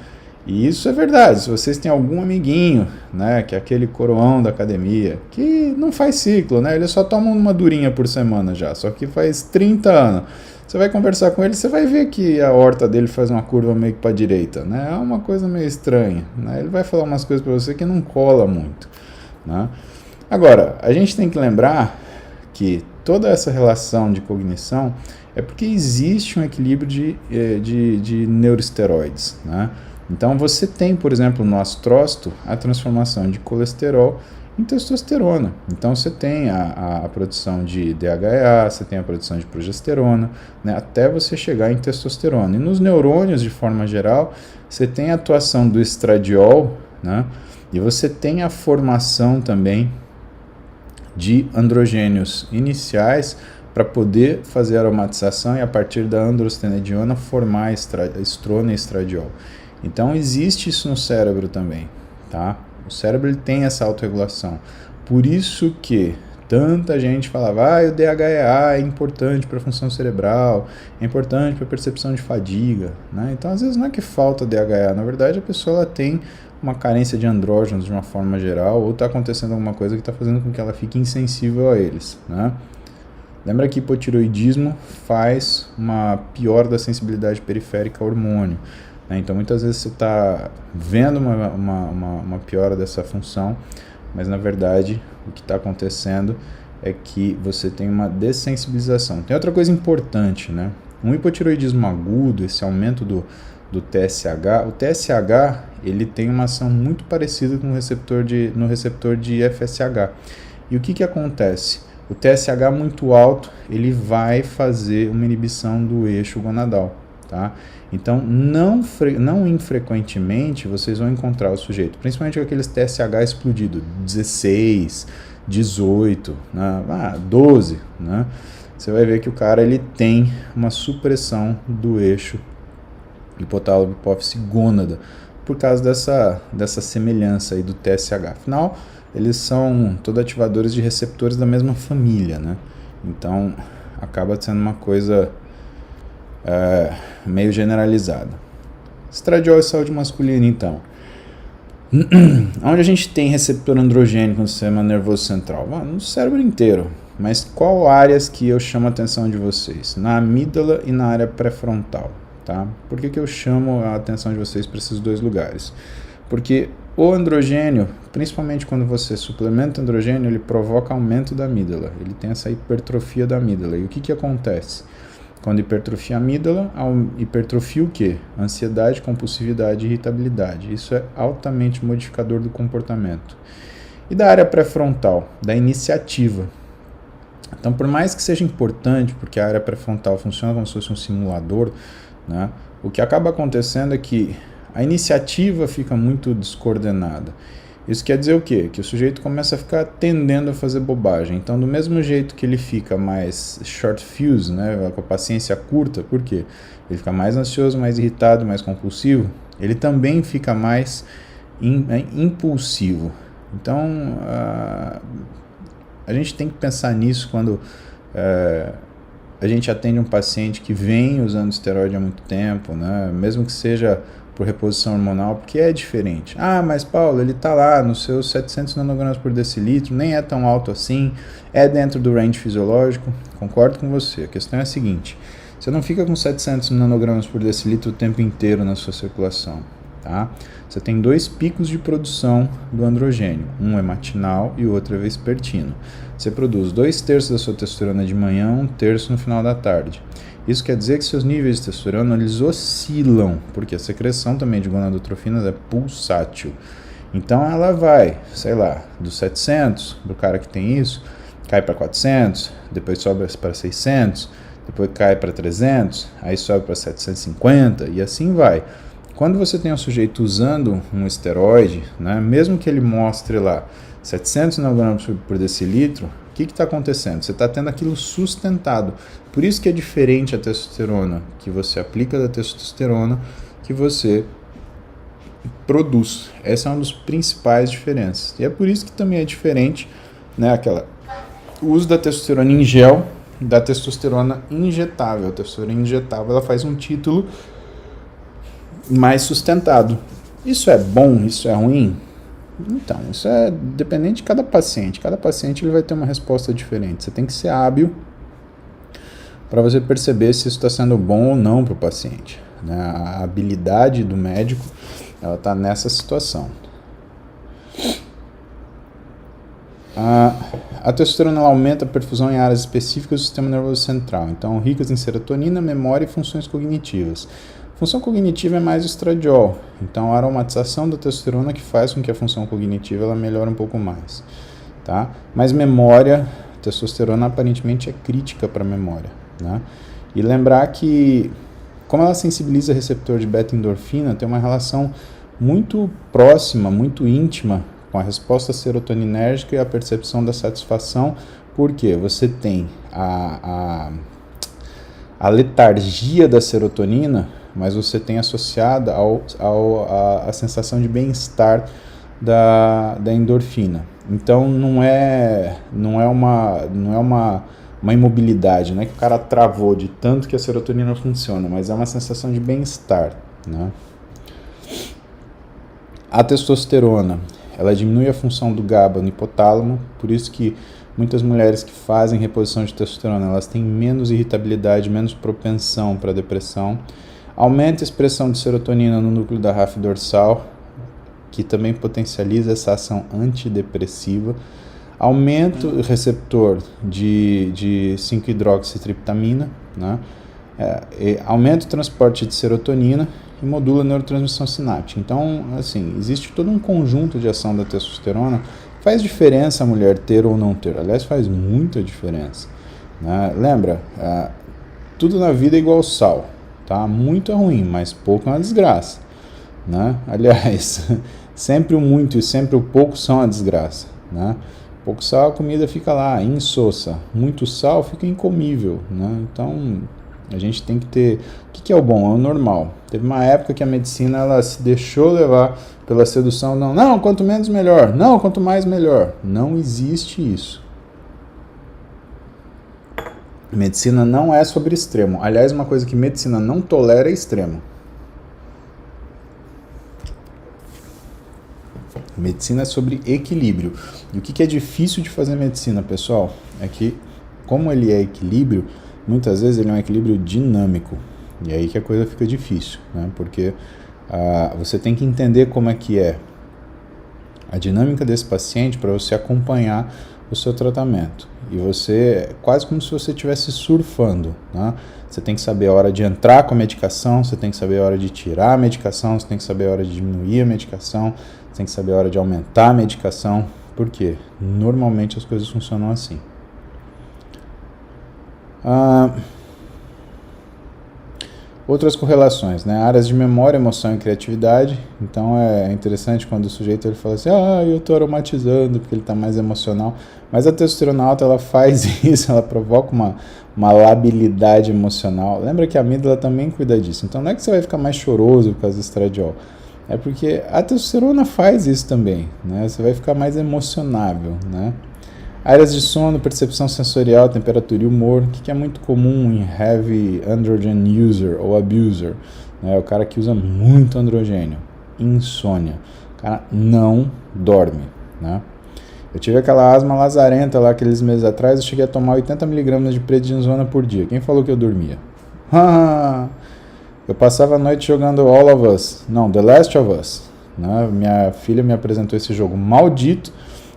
Speaker 2: E isso é verdade. Se vocês têm algum amiguinho, né, que é aquele coroão da academia, que não faz ciclo, né, ele só toma uma durinha por semana já, só que faz 30 anos. Você vai conversar com ele, você vai ver que a horta dele faz uma curva meio que para a direita, né? É uma coisa meio estranha, né? Ele vai falar umas coisas para você que não cola muito, né? Agora, a gente tem que lembrar que toda essa relação de cognição é porque existe um equilíbrio de neuroesteroides, né? Então você tem, por exemplo, no astrócito, a transformação de colesterol em testosterona. Então você tem a produção de DHEA, você tem a produção de progesterona, né, até você chegar em testosterona. E nos neurônios, de forma geral, você tem a atuação do estradiol, né, e você tem a formação também de androgênios iniciais para poder fazer a aromatização e a partir da androstenediona formar estrona e estradiol. Então existe isso no cérebro também, tá? O cérebro ele tem essa autorregulação. Por isso que tanta gente falava, o DHEA é importante para a função cerebral, é importante para a percepção de fadiga, né? Então às vezes não é que falta DHEA, na verdade a pessoa ela tem uma carência de andrógenos de uma forma geral, ou está acontecendo alguma coisa que está fazendo com que ela fique insensível a eles, né? Lembra que hipotiroidismo faz uma piora da sensibilidade periférica ao hormônio. Então, muitas vezes você está vendo uma piora dessa função, mas, na verdade, o que está acontecendo é que você tem uma dessensibilização. Tem outra coisa importante, né? Um hipotiroidismo agudo, esse aumento do TSH, o TSH ele tem uma ação muito parecida com no receptor de FSH. E o que acontece? O TSH muito alto, ele vai fazer uma inibição do eixo gonadal, tá? Então, não infrequentemente, vocês vão encontrar o sujeito, principalmente com aqueles TSH explodido, 16, 18, né? 12, né? Você vai ver que o cara ele tem uma supressão do eixo hipotálamo, hipófise, gônada, por causa dessa semelhança aí do TSH. Afinal, eles são todos ativadores de receptores da mesma família, né? Então, acaba sendo uma coisa meio generalizada. Estradiol e saúde masculina, então. Onde a gente tem receptor androgênico no sistema nervoso central? No cérebro inteiro. Mas qual áreas que eu chamo a atenção de vocês? Na amígdala e na área pré-frontal, tá? Por que eu chamo a atenção de vocês para esses dois lugares? Porque o androgênio, principalmente quando você suplementa androgênio, ele provoca aumento da amígdala. Ele tem essa hipertrofia da amígdala. E o que acontece? Quando hipertrofia a amígdala, hipertrofia o quê? Ansiedade, compulsividade e irritabilidade. Isso é altamente modificador do comportamento. E da área pré-frontal, da iniciativa. Então, por mais que seja importante, porque a área pré-frontal funciona como se fosse um simulador, né, o que acaba acontecendo é que a iniciativa fica muito descoordenada. Isso quer dizer o quê? Que o sujeito começa a ficar tendendo a fazer bobagem. Então, do mesmo jeito que ele fica mais short fuse, né, com a paciência curta, por quê? Ele fica mais ansioso, mais irritado, mais compulsivo, ele também fica mais impulsivo. Então, a gente tem que pensar nisso quando a gente atende um paciente que vem usando esteroide há muito tempo, né, mesmo que seja por reposição hormonal, porque é diferente. Mas Paulo, ele está lá nos seus 700 nanogramas por decilitro, nem é tão alto assim, é dentro do range fisiológico. Concordo com você. A questão é a seguinte, você não fica com 700 nanogramas por decilitro o tempo inteiro na sua circulação, tá? Você tem dois picos de produção do androgênio, um é matinal e o outro é vespertino. Você produz 2/3 da sua testosterona de manhã, 1/3 no final da tarde. Isso quer dizer que seus níveis de testosterona eles oscilam, porque a secreção também de gonadotrofinas é pulsátil. Então ela vai, sei lá, dos 700, do cara que tem isso, cai para 400, depois sobe para 600, depois cai para 300, aí sobe para 750 e assim vai. Quando você tem um sujeito usando um esteroide, né, mesmo que ele mostre lá 700 nanogramas por decilitro, o que está acontecendo? Você está tendo aquilo sustentado. Por isso que é diferente a testosterona que você aplica da testosterona que você produz. Essa é uma das principais diferenças. E é por isso que também é diferente, né, o uso da testosterona em gel da testosterona injetável. A testosterona injetável ela faz um título mais sustentado. Isso é bom? Isso é ruim? Então, isso é dependente de cada paciente. Cada paciente ele vai ter uma resposta diferente. Você tem que ser hábil para você perceber se isso está sendo bom ou não para o paciente, né? A habilidade do médico ela está nessa situação. a testosterona ela aumenta a perfusão em áreas específicas do sistema nervoso central, então ricas em serotonina, memória e funções cognitivas. Função cognitiva é mais o estradiol, então a aromatização da testosterona que faz com que a função cognitiva ela melhore um pouco mais, tá? Mas memória, testosterona aparentemente é crítica para a memória, né? E lembrar que, como ela sensibiliza o receptor de beta-endorfina, tem uma relação muito próxima, muito íntima com a resposta serotoninérgica e a percepção da satisfação, porque você tem a letargia da serotonina, mas você tem associada a sensação de bem-estar da endorfina. Então não é uma imobilidade, não é que o cara travou de tanto que a serotonina funciona, mas é uma sensação de bem-estar, né? A testosterona, ela diminui a função do GABA no hipotálamo, por isso que muitas mulheres que fazem reposição de testosterona, elas têm menos irritabilidade, menos propensão para depressão. Aumenta a expressão de serotonina no núcleo da ráfide dorsal, que também potencializa essa ação antidepressiva. Aumenta o receptor de 5-hidroxitriptamina, né? Aumenta o transporte de serotonina e modula a neurotransmissão sináptica. Então, assim, existe todo um conjunto de ação da testosterona. Faz diferença a mulher ter ou não ter. Aliás, faz muita diferença, né? Lembra, tudo na vida é igual sal, tá? Muito é ruim, mas pouco é uma desgraça, né? Aliás, sempre o muito e sempre o pouco são uma desgraça, né? Pouco sal, a comida fica lá, insossa. Muito sal fica incomível, né? Então, a gente tem que ter... O que é o bom? É o normal. Teve uma época que a medicina ela se deixou levar pela sedução. Não, quanto menos melhor. Não, quanto mais melhor. Não existe isso. Medicina não é sobre extremo. Aliás, uma coisa que medicina não tolera é extremo. Medicina é sobre equilíbrio. E o que é difícil de fazer medicina, pessoal? É que, como ele é equilíbrio, muitas vezes ele é um equilíbrio dinâmico. E aí que a coisa fica difícil, né? Porque você tem que entender como é que é a dinâmica desse paciente para você acompanhar o seu tratamento. E você, quase como se você estivesse surfando, né? Você tem que saber a hora de entrar com a medicação, você tem que saber a hora de tirar a medicação, você tem que saber a hora de diminuir a medicação, você tem que saber a hora de aumentar a medicação. Por quê? Normalmente as coisas funcionam assim. Outras correlações, né? Áreas de memória, emoção e criatividade. Então é interessante quando o sujeito ele fala assim, eu estou aromatizando porque ele está mais emocional. Mas a testosterona alta ela faz isso, ela provoca uma labilidade emocional. Lembra que a amígdala também cuida disso. Então não é que você vai ficar mais choroso por causa do estradiol. É porque a testosterona faz isso também, né? Você vai ficar mais emocionável, né? Áreas de sono, percepção sensorial, temperatura e humor, o que é muito comum em heavy androgen user ou abuser, né? O cara que usa muito androgênio, insônia, o cara não dorme, né? Eu tive aquela asma lazarenta lá aqueles meses atrás, eu cheguei a tomar 80 mg de prednisona por dia. Quem falou que eu dormia? Eu passava a noite jogando The Last of Us, né? Minha filha me apresentou esse jogo maldito.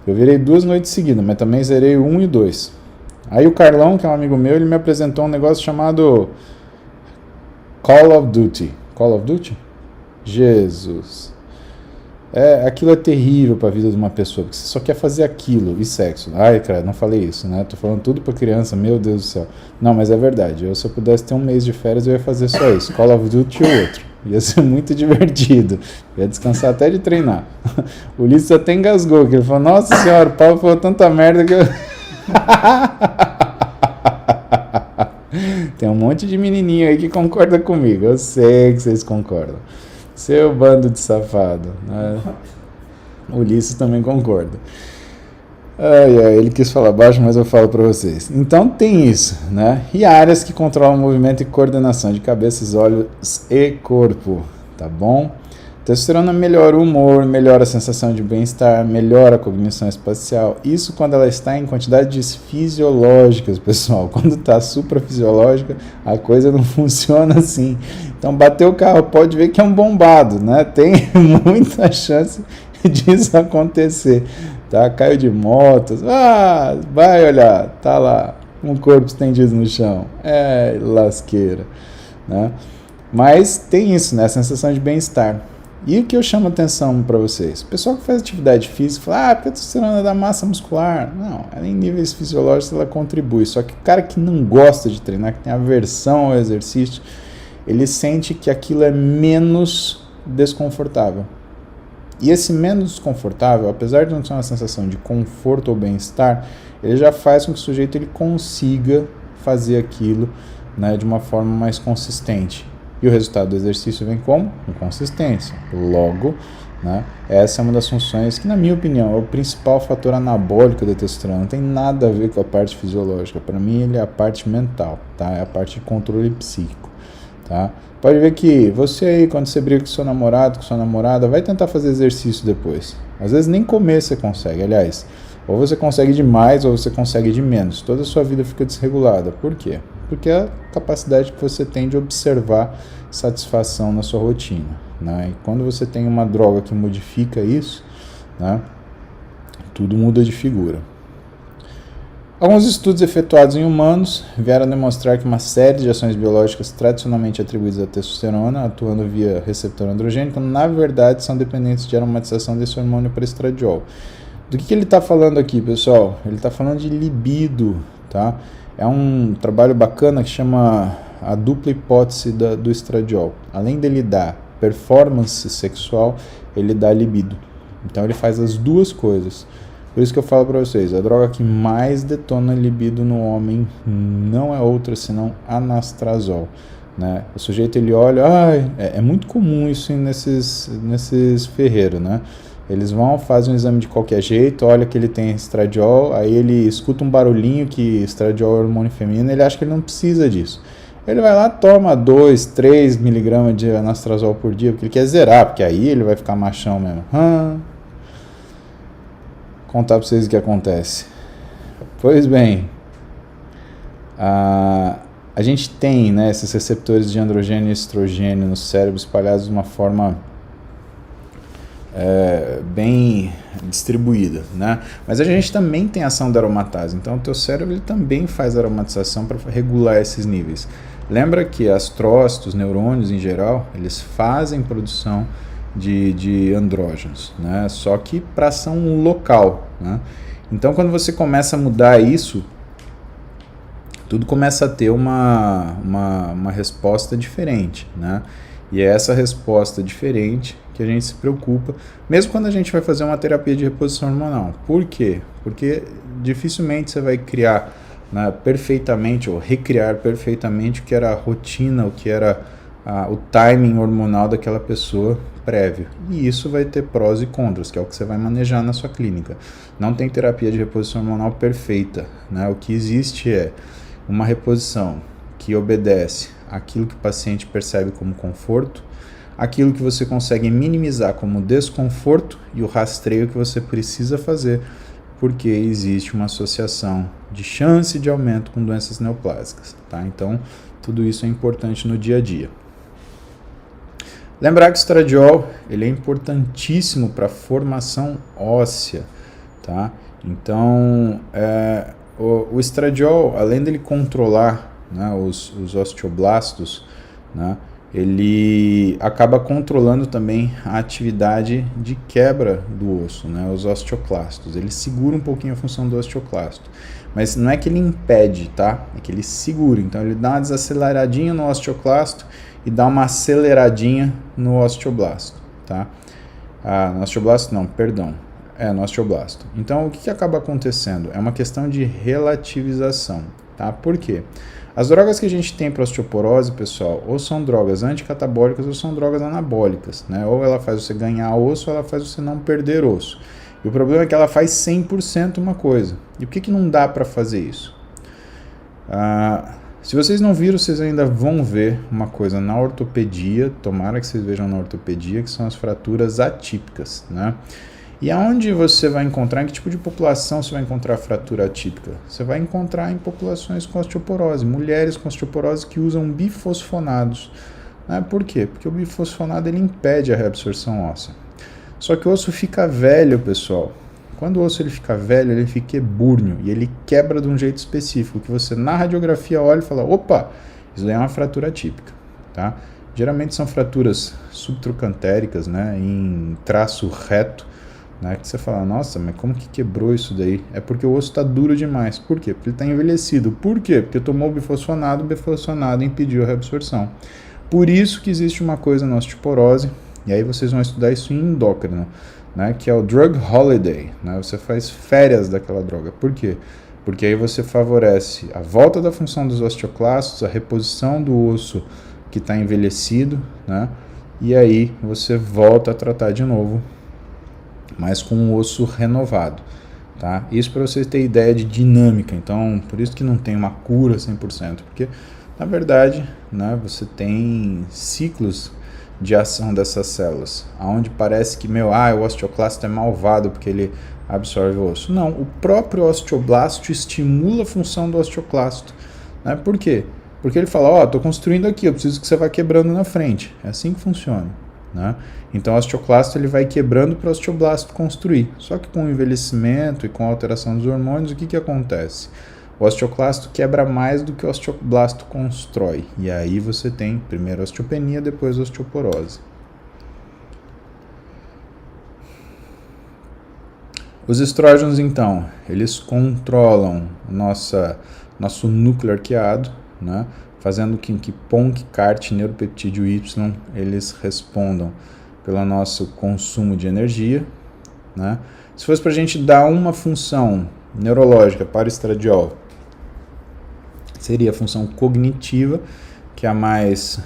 Speaker 2: Eu virei 2 noites seguidas, mas também zerei 1 e 2. Aí o Carlão, que é um amigo meu, ele me apresentou um negócio chamado Call of Duty. Call of Duty? Jesus. Aquilo é terrível para a vida de uma pessoa, porque você só quer fazer aquilo e sexo. Ai, cara, não falei isso, né? Tô falando tudo para criança, meu Deus do céu. Não, mas é verdade. Se eu pudesse ter um mês de férias, eu ia fazer só isso. Call of Duty e outro. Ia ser muito divertido. Ia descansar até de treinar. O Ulisses até engasgou, que ele falou, nossa senhora, o Paulo falou tanta merda que eu... Tem um monte de menininho aí que concorda comigo. Eu sei que vocês concordam. Seu bando de safado, né? O Ulisses também concorda. Ele quis falar baixo, mas eu falo para vocês. Então tem isso, né? E áreas que controlam o movimento e coordenação de cabeças, olhos e corpo, tá bom? Testosterona melhora o humor, melhora a sensação de bem-estar, melhora a cognição espacial. Isso quando ela está em quantidades fisiológicas, pessoal. Quando está suprafisiológica, a coisa não funciona assim. Então, bater o carro, pode ver que é um bombado, né? Tem muita chance disso acontecer. tá? Caiu de moto, vai olhar, tá lá, um corpo estendido no chão, lasqueira, né? Mas tem isso, né? A sensação de bem-estar. E o que eu chamo a atenção para vocês? O pessoal que faz atividade física fala, porque a testosterona dá massa muscular. Não, ela em níveis fisiológicos ela contribui. Só que o cara que não gosta de treinar, que tem aversão ao exercício, ele sente que aquilo é menos desconfortável. E esse menos desconfortável, apesar de não ser uma sensação de conforto ou bem-estar, ele já faz com que o sujeito ele consiga fazer aquilo, né, de uma forma mais consistente. E o resultado do exercício vem como? Com consistência. Logo, né, essa é uma das funções que, na minha opinião, é o principal fator anabólico da testosterona. Não tem nada a ver com a parte fisiológica. Para mim, ele é a parte mental, tá? É a parte de controle psíquico, tá? Pode ver que você aí, quando você briga com seu namorado, com sua namorada, vai tentar fazer exercício depois. Às vezes nem comer você consegue, aliás. Ou você consegue de mais ou você consegue de menos. Toda a sua vida fica desregulada. Por quê? Porque é a capacidade que você tem de observar satisfação na sua rotina, né? E quando você tem uma droga que modifica isso, né, tudo muda de figura. Alguns estudos efetuados em humanos vieram demonstrar que uma série de ações biológicas tradicionalmente atribuídas à testosterona, atuando via receptor androgênico, na verdade são dependentes de aromatização desse hormônio para estradiol. Do que ele está falando aqui, pessoal? Ele está falando de libido, tá? É um trabalho bacana que chama a dupla hipótese do estradiol. Além dele dar performance sexual, ele dá libido. Então ele faz as duas coisas. Por isso que eu falo para vocês, a droga que mais detona libido no homem não é outra senão anastrozol, né? O sujeito ele olha, é muito comum isso nesses ferreiros, né? Eles vão, fazem um exame de qualquer jeito, olha que ele tem estradiol, aí ele escuta um barulhinho que estradiol é hormônio feminino, ele acha que ele não precisa disso. Ele vai lá, toma 2, 3 miligramas de anastrozol por dia, porque ele quer zerar, porque aí ele vai ficar machão mesmo. Contar para vocês o que acontece. Pois bem, a gente tem, né, esses receptores de androgênio e estrogênio no cérebro espalhados de uma forma bem distribuída, né? Mas a gente também tem ação da aromatase, então o teu cérebro ele também faz aromatização para regular esses níveis. Lembra que astrócitos, neurônios em geral, eles fazem produção de andrógenos, né? Só que para ação local, né? Então quando você começa a mudar isso, tudo começa a ter uma resposta diferente, né? E é essa resposta diferente que a gente se preocupa, mesmo quando a gente vai fazer uma terapia de reposição hormonal. Por quê? Porque dificilmente você vai criar, né, perfeitamente ou recriar perfeitamente o que era a rotina, o que era o timing hormonal daquela pessoa prévio. E isso vai ter prós e contras, que é o que você vai manejar na sua clínica. Não tem terapia de reposição hormonal perfeita, né? O que existe é uma reposição que obedece àquilo que o paciente percebe como conforto, aquilo que você consegue minimizar como desconforto e o rastreio que você precisa fazer, porque existe uma associação de chance de aumento com doenças neoplásicas, tá? Então, tudo isso é importante no dia a dia. Lembrar que o estradiol ele é importantíssimo para a formação óssea, tá? Então, o estradiol, além dele controlar, né, os osteoblastos, né, ele acaba controlando também a atividade de quebra do osso, né, os osteoclastos. Ele segura um pouquinho a função do osteoclasto, mas não é que ele impede, tá? É que ele segura. Então ele dá uma desaceleradinha no osteoclasto e dá uma aceleradinha no osteoblasto, tá? No osteoblasto não, perdão. No osteoblasto. Então o que acaba acontecendo? É uma questão de relativização, tá? Por quê? As drogas que a gente tem para osteoporose, pessoal, ou são drogas anticatabólicas ou são drogas anabólicas, né? Ou ela faz você ganhar osso ou ela faz você não perder osso. E o problema é que ela faz 100% uma coisa. E por que não dá para fazer isso? Se vocês não viram, vocês ainda vão ver uma coisa na ortopedia, tomara que vocês vejam na ortopedia, que são as fraturas atípicas, né? E aonde você vai encontrar, em que tipo de população você vai encontrar fratura atípica? Você vai encontrar em populações com osteoporose, mulheres com osteoporose que usam bifosfonados. Né? Por quê? Porque o bifosfonado ele impede a reabsorção óssea. Só que o osso fica velho, pessoal, quando o osso ele fica velho, ele fica ebúrneo e ele quebra de um jeito específico, que você na radiografia olha e fala, opa, isso daí é uma fratura atípica, tá? Geralmente são fraturas subtrocantéricas, né, em traço reto, né, que você fala, nossa, mas como que quebrou isso daí? É porque o osso está duro demais. Por quê? Porque ele está envelhecido. Por quê? Porque tomou bifosfonado, o bifosfonado impediu a reabsorção. Por isso que existe uma coisa na osteoporose, e aí vocês vão estudar isso em endócrino, né, que é o drug holiday, né, você faz férias daquela droga. Por quê? Porque aí você favorece a volta da função dos osteoclastos, a reposição do osso que está envelhecido, né, e aí você volta a tratar de novo, mas com um osso renovado, tá? Isso para vocês terem ideia de dinâmica. Então, por isso que não tem uma cura 100%, porque na verdade, né, você tem ciclos de ação dessas células, aonde parece que o osteoclasto é malvado porque ele absorve o osso. Não, o próprio osteoblasto estimula a função do osteoclasto, né? Por quê? Porque ele fala, estou construindo aqui, eu preciso que você vá quebrando na frente. É assim que funciona, né? Então o osteoclasto ele vai quebrando para o osteoblasto construir. Só que com o envelhecimento e com a alteração dos hormônios, o que acontece? O osteoclasto quebra mais do que o osteoblasto constrói. E aí você tem primeiro a osteopenia, depois a osteoporose. Os estrógenos, então, eles controlam nosso núcleo arqueado, né, fazendo com que PONC, CART, neuropeptídeo Y, eles respondam pelo nosso consumo de energia, né. Se fosse para a gente dar uma função neurológica para o estradiol, seria a função cognitiva, que é a mais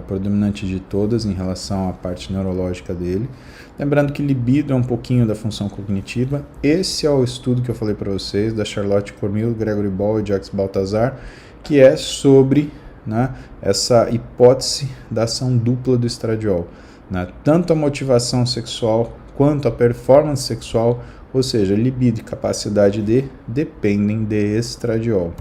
Speaker 2: predominante de todas em relação à parte neurológica dele. Lembrando que libido é um pouquinho da função cognitiva. Esse é o estudo que eu falei para vocês, da Charlotte Cormier, Gregory Ball e Jacques Baltazar, que é sobre, né, essa hipótese da ação dupla do estradiol, né? Tanto a motivação sexual quanto a performance sexual, ou seja, libido e capacidade de, dependem de estradiol.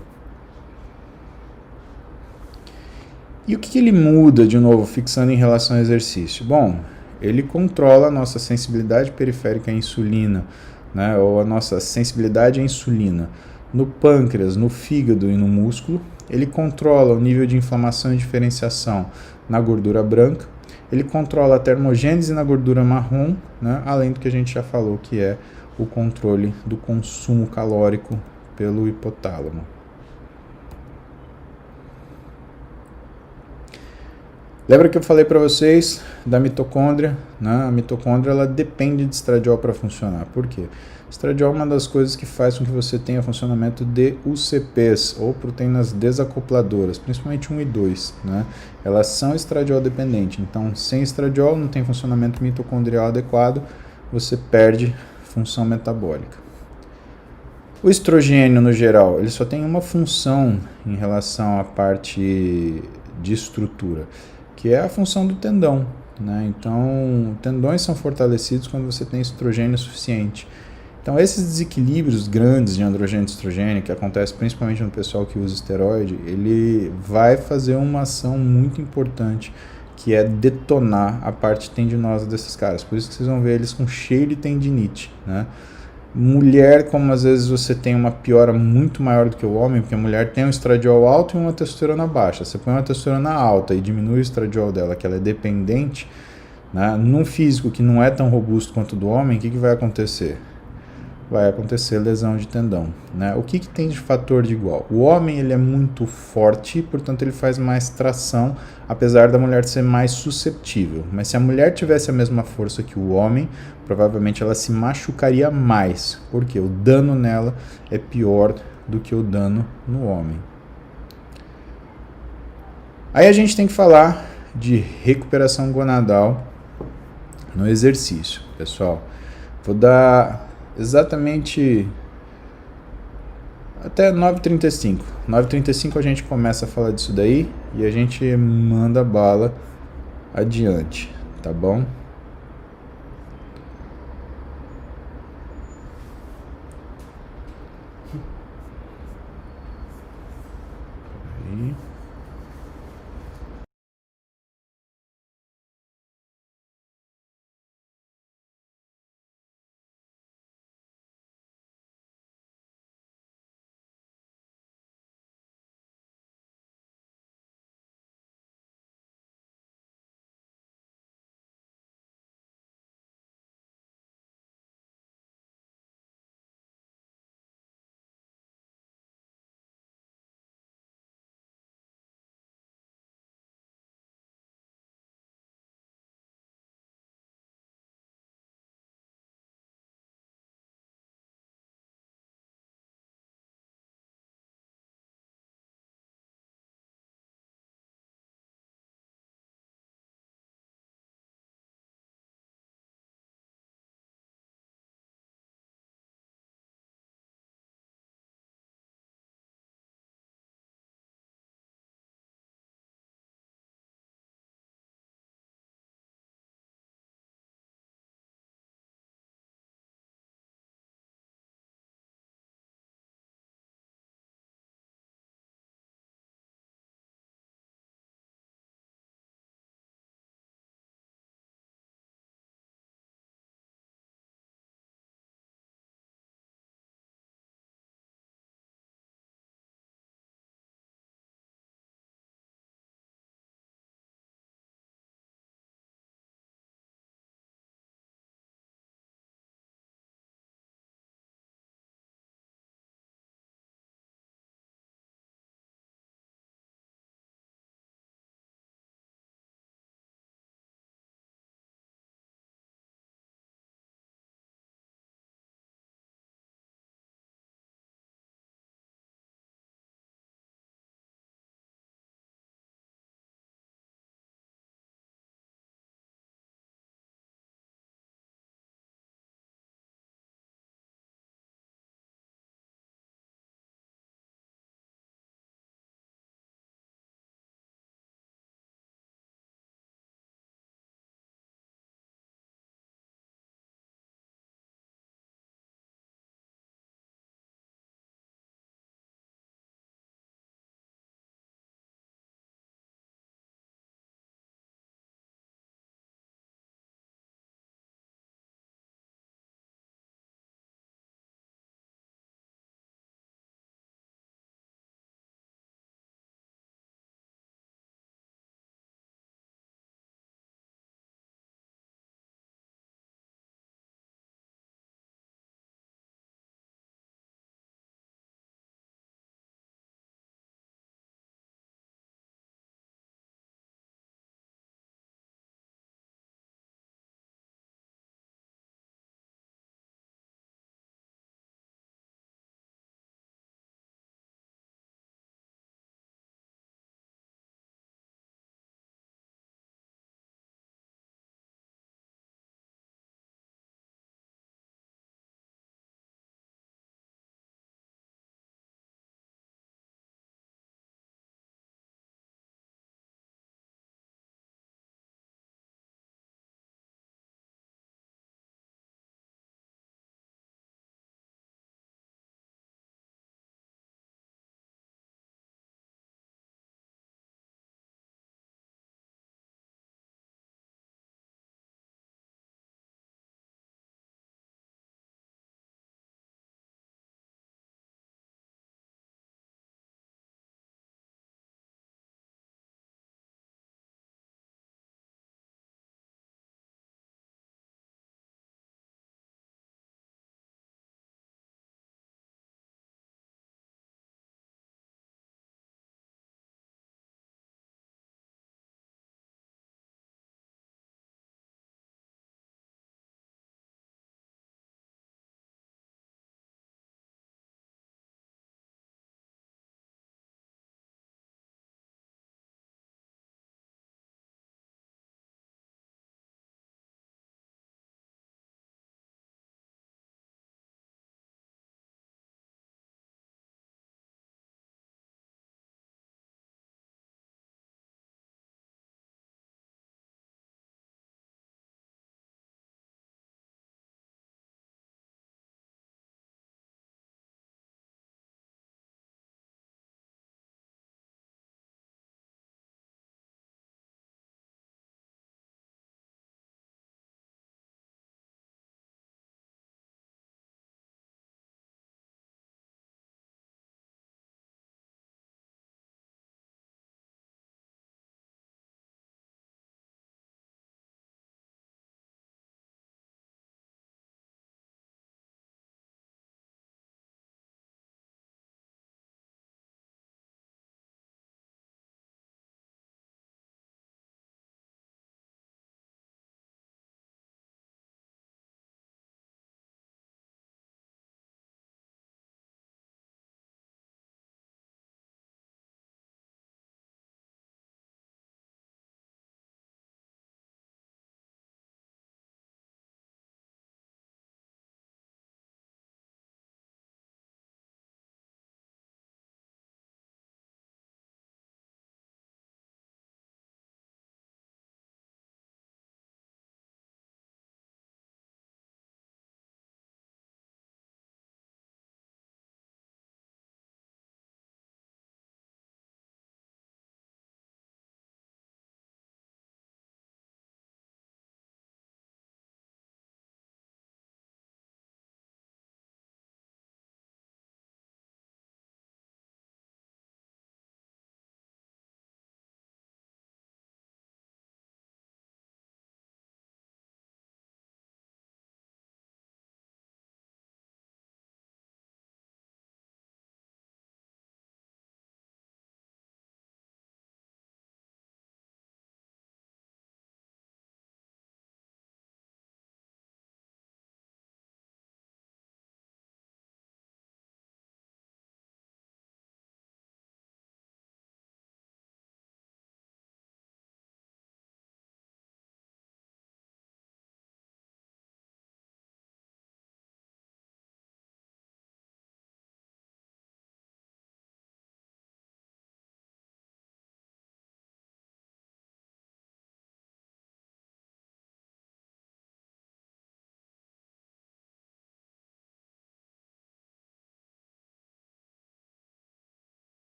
Speaker 2: E o que ele muda, de novo, fixando em relação ao exercício? Bom, ele controla a nossa sensibilidade periférica à insulina, né, ou a nossa sensibilidade à insulina no pâncreas, no fígado e no músculo. Ele controla o nível de inflamação e diferenciação na gordura branca. Ele controla a termogênese na gordura marrom, né, além do que a gente já falou, que é o controle do consumo calórico pelo hipotálamo. Lembra que eu falei para vocês da mitocôndria, né? A mitocôndria ela depende de estradiol para funcionar. Por quê? Estradiol é uma das coisas que faz com que você tenha funcionamento de UCPs, ou proteínas desacopladoras, principalmente 1 e 2, né? Elas são estradiol dependentes, então sem estradiol não tem funcionamento mitocondrial adequado, você perde função metabólica. O estrogênio, no geral, ele só tem uma função em relação à parte de estrutura, que é a função do tendão, né? Então, tendões são fortalecidos quando você tem estrogênio suficiente. Então, esses desequilíbrios grandes de androgênio e estrogênio, que acontece principalmente no pessoal que usa esteroide, ele vai fazer uma ação muito importante, que é detonar a parte tendinosa desses caras. Por isso que vocês vão ver eles com cheio de tendinite, né? Mulher, como às vezes você tem uma piora muito maior do que o homem, porque a mulher tem um estradiol alto e uma testosterona baixa. Você põe uma testosterona alta e diminui o estradiol dela, que ela é dependente, né? Num físico que não é tão robusto quanto o do homem, o que vai acontecer? Vai acontecer lesão de tendão, né? O que tem de fator de igual? O homem ele é muito forte, portanto ele faz mais tração, apesar da mulher ser mais susceptível. Mas se a mulher tivesse a mesma força que o homem, provavelmente ela se machucaria mais, porque o dano nela é pior do que o dano no homem. Aí a gente tem que falar de recuperação gonadal no exercício, pessoal. Vou dar exatamente até 9h35. 9h35 a gente começa a falar disso daí e a gente manda bala adiante, tá bom?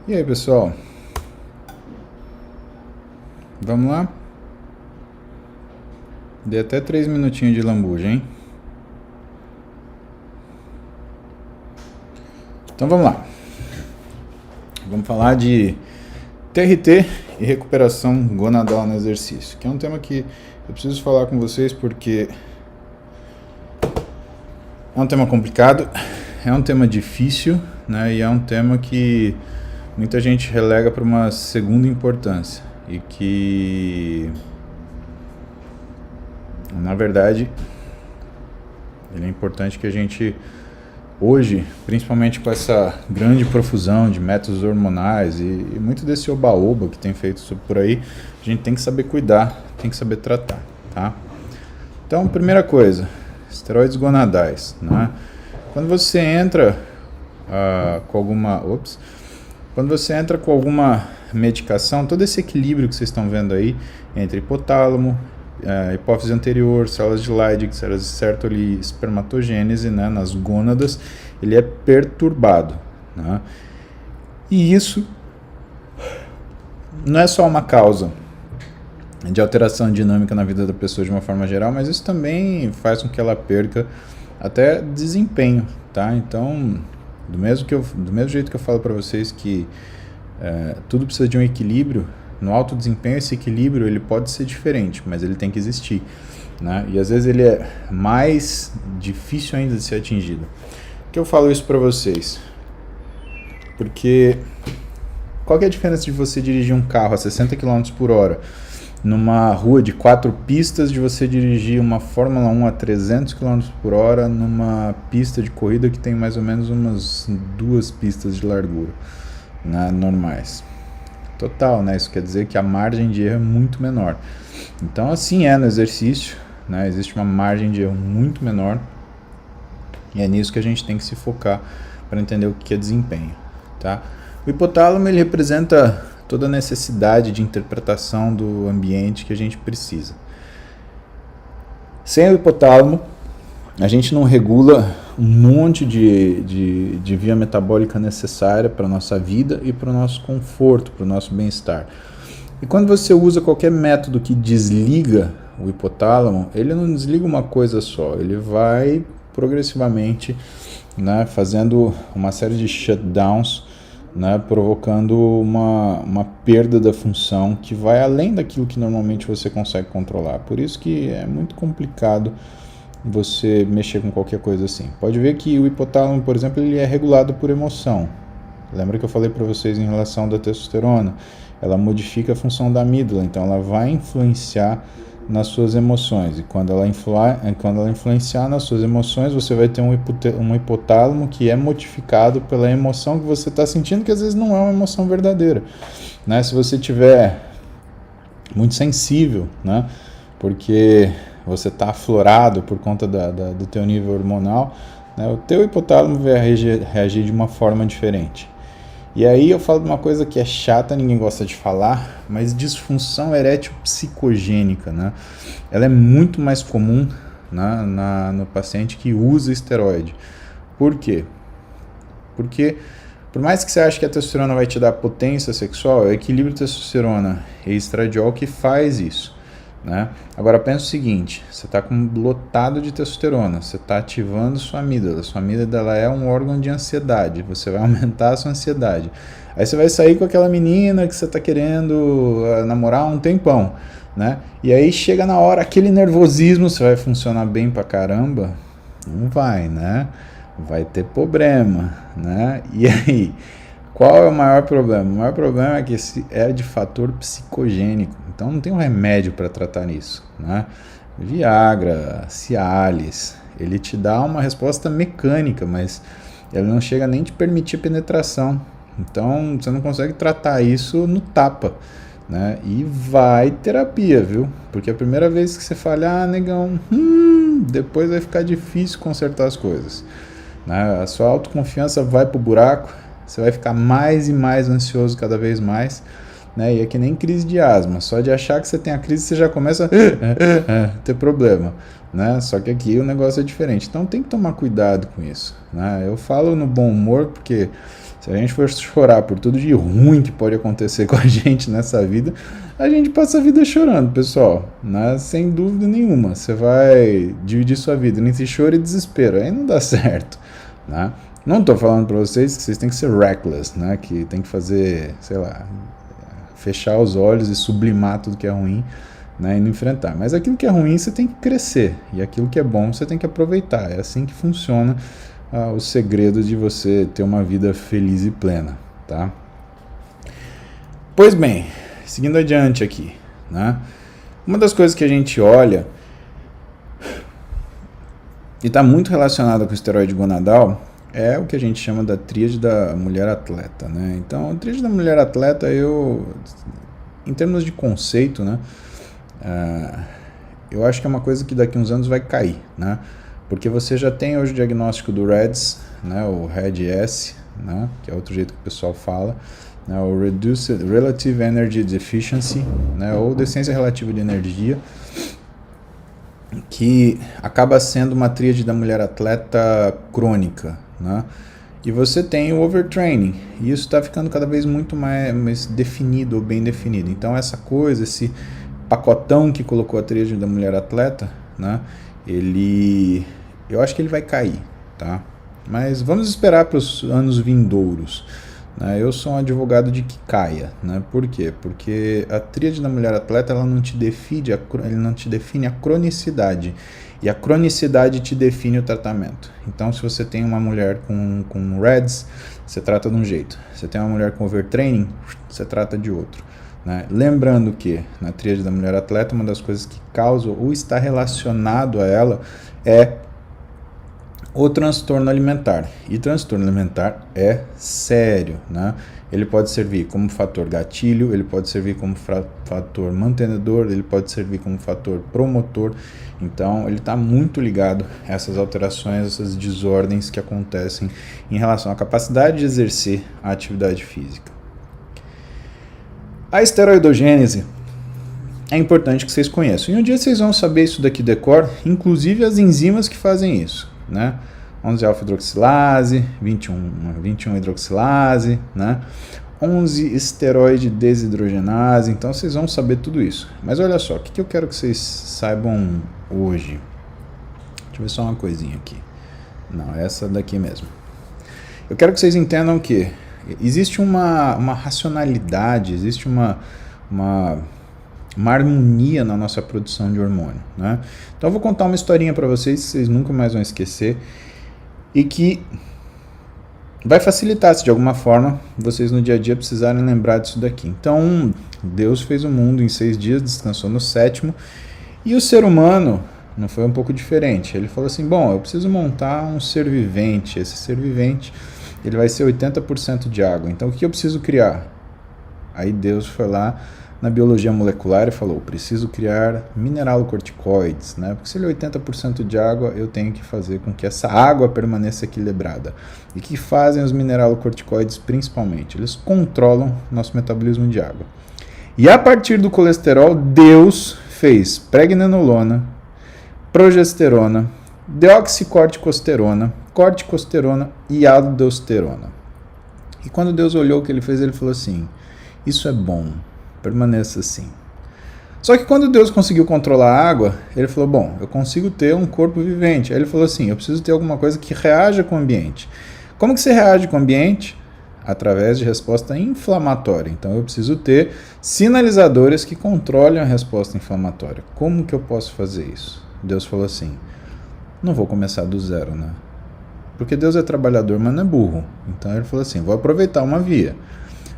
Speaker 2: E aí, pessoal? Vamos lá? Dei até 3 minutinhos de lambuja, hein? Então vamos lá. Vamos falar de TRT e recuperação gonadal no exercício, que é um tema que eu preciso falar com vocês porque é um tema complicado, é um tema difícil, né? E é um tema que muita gente relega para uma segunda importância e que, na verdade, ele é importante que a gente hoje, principalmente com essa grande profusão de métodos hormonais e muito desse oba-oba que tem feito por aí, a gente tem que saber cuidar, tem que saber tratar, tá? Então, primeira coisa, esteroides gonadais, né? Quando você entra com alguma medicação, todo esse equilíbrio que vocês estão vendo aí entre hipotálamo, hipófise anterior, células de Leydig, células de Sertoli, espermatogênese, né, nas gônadas, ele é perturbado, né? E isso não é só uma causa de alteração dinâmica na vida da pessoa de uma forma geral, mas isso também faz com que ela perca até desempenho, tá? Então, do mesmo jeito que eu falo para vocês que tudo precisa de um equilíbrio, no alto desempenho esse equilíbrio ele pode ser diferente, mas ele tem que existir, né? E às vezes ele é mais difícil ainda de ser atingido. Por que eu falo isso para vocês? Porque qual que é a diferença de você dirigir um carro a 60 km por hora numa rua de 4 pistas de você dirigir uma Fórmula 1 a 300 km por hora numa pista de corrida que tem mais ou menos umas 2 pistas de largura, né, normais? Total, né? Isso quer dizer que a margem de erro é muito menor. Então, assim é no exercício, né? Existe uma margem de erro muito menor e é nisso que a gente tem que se focar para entender o que é desempenho, tá? O hipotálamo, ele representa toda a necessidade de interpretação do ambiente que a gente precisa. Sem o hipotálamo, a gente não regula um monte de via metabólica necessária para a nossa vida e para o nosso conforto, para o nosso bem-estar. E quando você usa qualquer método que desliga o hipotálamo, ele não desliga uma coisa só, ele vai progressivamente, né, fazendo uma série de shutdowns, né, provocando uma perda da função que vai além daquilo que normalmente você consegue controlar. Por isso que é muito complicado você mexer com qualquer coisa assim. Pode ver que o hipotálamo, por exemplo, ele é regulado por emoção. Lembra que eu falei para vocês em relação da testosterona? Ela modifica a função da amígdala, então ela vai influenciar nas suas emoções. E quando ela influenciar nas suas emoções, você vai ter um hipotálamo que é modificado pela emoção que você está sentindo, que às vezes não é uma emoção verdadeira, né? Se você tiver muito sensível, né, porque você está aflorado por conta do teu nível hormonal, né, o teu hipotálamo vai reagir de uma forma diferente. E aí eu falo de uma coisa que é chata, ninguém gosta de falar, mas disfunção erétil psicogênica, né? Ela é muito mais comum, né, no paciente que usa esteroide. Por quê? Porque por mais que você ache que a testosterona vai te dar potência sexual, é o equilíbrio testosterona e estradiol que faz isso, né? Agora pensa o seguinte, você está lotado de testosterona, você está ativando sua amígdala é um órgão de ansiedade, você vai aumentar a sua ansiedade, aí você vai sair com aquela menina que você está querendo namorar há um tempão, né? E aí chega na hora, aquele nervosismo, você vai funcionar bem pra caramba? Não vai, né? Vai ter problema, né? E aí, qual é o maior problema? O maior problema é que é de fator psicogênico. Então não tem um remédio para tratar nisso, né? Viagra, Cialis, ele te dá uma resposta mecânica, mas ele não chega nem te permitir penetração. Então você não consegue tratar isso no tapa, né? E vai terapia, viu? Porque a primeira vez que você fala, negão, depois vai ficar difícil consertar as coisas, né? A sua autoconfiança vai pro buraco, você vai ficar mais e mais ansioso cada vez mais, né? E é que nem crise de asma, só de achar que você tem a crise você já começa a ter problema, né? Só que aqui o negócio é diferente, então tem que tomar cuidado com isso, né? Eu falo no bom humor porque Se a gente for chorar por tudo de ruim que pode acontecer com a gente nessa vida, a gente passa a vida chorando, pessoal, né? Sem dúvida nenhuma. Você vai dividir sua vida entre choro e desespero, aí não dá certo, né? Não estou falando para vocês que vocês têm que ser reckless, né? Que tem que fazer, sei lá, fechar os olhos e sublimar tudo que é ruim, né? E não enfrentar. Mas aquilo que é ruim você tem que crescer, e aquilo que é bom você tem que aproveitar. É assim que funciona o segredo de você ter uma vida feliz e plena, tá? Pois bem, seguindo adiante aqui, né? Uma das coisas que a gente olha e está muito relacionada com o esteroide gonadal é o que a gente chama da tríade da mulher atleta, né? Então, a tríade da mulher atleta, em termos de conceito, né? Eu acho que é uma coisa que daqui a uns anos vai cair, né? Porque você já tem hoje o diagnóstico do REDS, né? O RED-S, né? Que é outro jeito que o pessoal fala, né? O Reduced Relative Energy Deficiency, né? Ou deficiência relativa de energia, que acaba sendo uma tríade da mulher atleta crônica, né? E você tem o overtraining, e isso está ficando cada vez muito mais definido, ou bem definido. Então essa coisa, esse pacotão que colocou a tríade da mulher atleta, né? Eu acho que ele vai cair, tá? Mas vamos esperar para os anos vindouros, né? Eu sou um advogado de que caia, né? Por quê? Porque a tríade da mulher atleta, ela não te define a cronicidade, e a cronicidade te define o tratamento. Então, se você tem uma mulher com REDS, você trata de um jeito. Se você tem uma mulher com overtraining, você trata de outro, né? Lembrando que na tríade da mulher atleta, uma das coisas que causa ou está relacionado a ela é o transtorno alimentar. E transtorno alimentar é sério, né? Ele pode servir como fator gatilho, ele pode servir como fator mantenedor, ele pode servir como fator promotor. Então, ele está muito ligado a essas alterações, essas desordens que acontecem em relação à capacidade de exercer a atividade física. A esteroidogênese é importante que vocês conheçam. E um dia vocês vão saber isso daqui de cor, inclusive as enzimas que fazem isso, né? 11-alfa-hidroxilase, 21-hidroxilase, né? 11-esteroide desidrogenase. Então vocês vão saber tudo isso. Mas olha só, o que eu quero que vocês saibam hoje? Deixa eu ver só uma coisinha aqui. Não, essa daqui mesmo. Eu quero que vocês entendam que existe uma racionalidade, existe uma harmonia na nossa produção de hormônio, né? Então eu vou contar uma historinha para vocês que vocês nunca mais vão esquecer e que vai facilitar se de alguma forma vocês no dia a dia precisarem lembrar disso daqui. Então, Deus fez o mundo em 6 dias, descansou no 7º, e o ser humano não foi um pouco diferente. Ele falou assim, bom, eu preciso montar um ser vivente. Esse ser vivente, ele vai ser 80% de água. Então, o que eu preciso criar? Aí Deus foi lá na biologia molecular e falou, preciso criar mineralocorticoides, né? Porque se ele é 80% de água, eu tenho que fazer com que essa água permaneça equilibrada. E o que fazem os mineralocorticoides principalmente? Eles controlam nosso metabolismo de água. E a partir do colesterol, Deus fez pregnenolona, progesterona, deoxicorticosterona, corticosterona e aldosterona. E quando Deus olhou o que ele fez, ele falou assim, isso é bom, permaneça assim. Só que quando Deus conseguiu controlar a água, ele falou, bom, eu consigo ter um corpo vivente. Aí ele falou assim, eu preciso ter alguma coisa que reaja com o ambiente. Como que você reage com o ambiente? Através de resposta inflamatória. Então eu preciso ter sinalizadores que controlem a resposta inflamatória. Como que eu posso fazer isso? Deus falou assim, não vou começar do zero, né? Porque Deus é trabalhador, mas não é burro. Então ele falou assim, vou aproveitar uma via.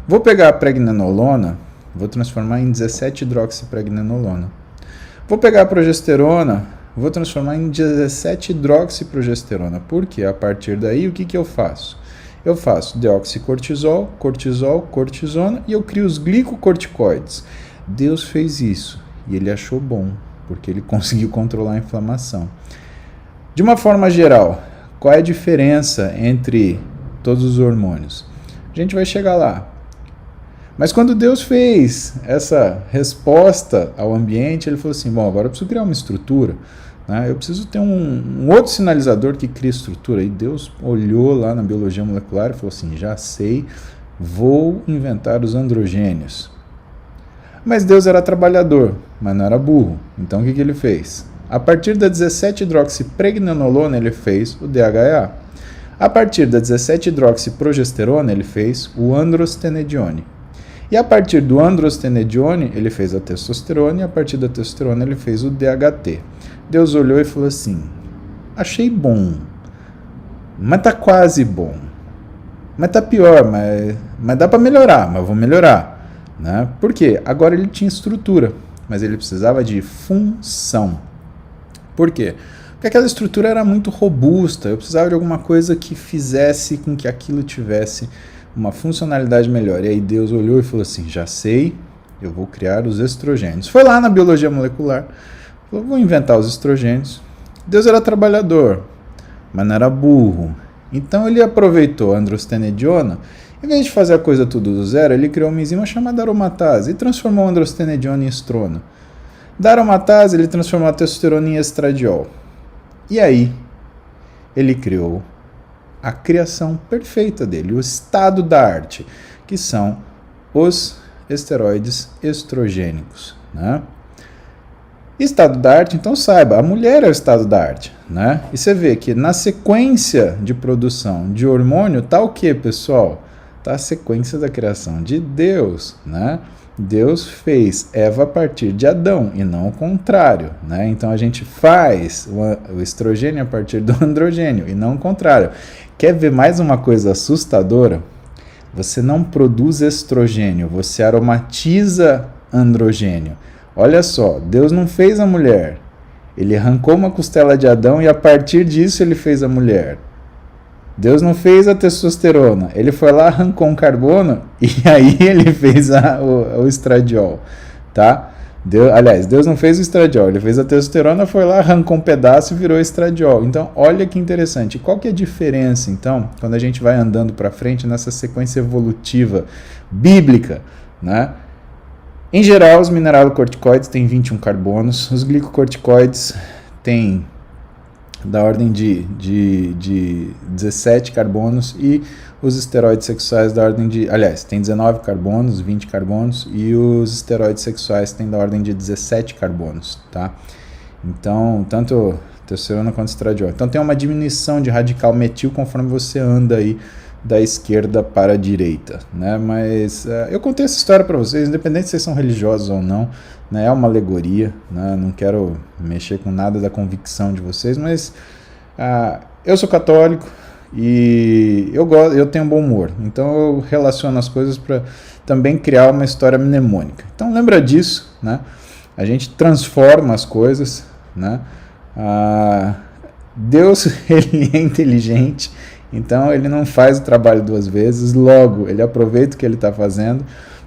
Speaker 2: Vou pegar a pregnenolona, vou transformar em 17-hidroxipregnenolona. Vou pegar a progesterona, vou transformar em 17-hidroxiprogesterona. Porque a partir daí, o que eu faço? Eu faço deoxicortisol, cortisol, cortisona e eu crio os glicocorticoides. Deus fez isso e ele achou bom, porque ele conseguiu controlar a inflamação. De uma forma geral, qual é a diferença entre todos os hormônios? A gente vai chegar lá. Mas quando Deus fez essa resposta ao ambiente, ele falou assim, bom, agora eu preciso criar uma estrutura, né? Eu preciso ter um outro sinalizador que cria estrutura. E Deus olhou lá na biologia molecular e falou assim, já sei, vou inventar os androgênios. Mas Deus era trabalhador, mas não era burro. Então o que ele fez? A partir da 17-hidroxipregnenolona ele fez o DHEA. A partir da 17-hidroxiprogesterona ele fez o androstenedione. E a partir do androstenedione ele fez a testosterona e a partir da testosterona ele fez o DHT. Deus olhou e falou assim, achei bom, mas tá quase bom. Mas tá pior, mas dá para melhorar, mas vou melhorar. Né? Por quê? Agora ele tinha estrutura, mas ele precisava de função. Por quê? Porque aquela estrutura era muito robusta, eu precisava de alguma coisa que fizesse com que aquilo tivesse uma funcionalidade melhor. E aí Deus olhou e falou assim, já sei, eu vou criar os estrogênios. Foi lá na biologia molecular, falou, vou inventar os estrogênios. Deus era trabalhador, mas não era burro. Então ele aproveitou a androstenediona, em vez de fazer a coisa tudo do zero, ele criou uma enzima chamada aromatase e transformou a androstenediona em estrona. Da aromatase ele transformou a testosterona em estradiol. E aí, ele criou a criação perfeita dele, o estado da arte, que são os esteroides estrogênicos. Né? Estado da arte, então saiba, a mulher é o estado da arte. Né? E você vê que na sequência de produção de hormônio está o que, pessoal? Está a sequência da criação de Deus, né? Deus fez Eva a partir de Adão e não o contrário, né? Então a gente faz o estrogênio a partir do androgênio e não o contrário. Quer ver mais uma coisa assustadora? Você não produz estrogênio, você aromatiza androgênio. Olha só, Deus não fez a mulher, ele arrancou uma costela de Adão e a partir disso ele fez a mulher. Deus não fez a testosterona, ele foi lá, arrancou um carbono e aí ele fez o estradiol, tá? Deus não fez o estradiol, ele fez a testosterona, foi lá, arrancou um pedaço e virou estradiol. Então, olha que interessante. Qual que é a diferença, então, quando a gente vai andando para frente nessa sequência evolutiva bíblica, né? Em geral, os mineralocorticoides têm 21 carbonos, os glicocorticoides têm da ordem de 17 carbonos e os esteroides sexuais da ordem de... Aliás, tem 19 carbonos, 20 carbonos e os esteroides sexuais têm da ordem de 17 carbonos, tá? Então, tanto testosterona quanto estradiol. Então, tem uma diminuição de radical metil conforme você anda aí da esquerda para a direita, né? Mas eu contei essa história para vocês, independente se vocês são religiosos ou não, né? É uma alegoria, né? Não quero mexer com nada da convicção de vocês, mas eu sou católico e eu tenho bom humor, então eu relaciono as coisas para também criar uma história mnemônica. Então lembra disso, né? A gente transforma as coisas, né? Deus, ele é inteligente, então ele não faz o trabalho duas vezes, logo ele aproveita o que ele está fazendo,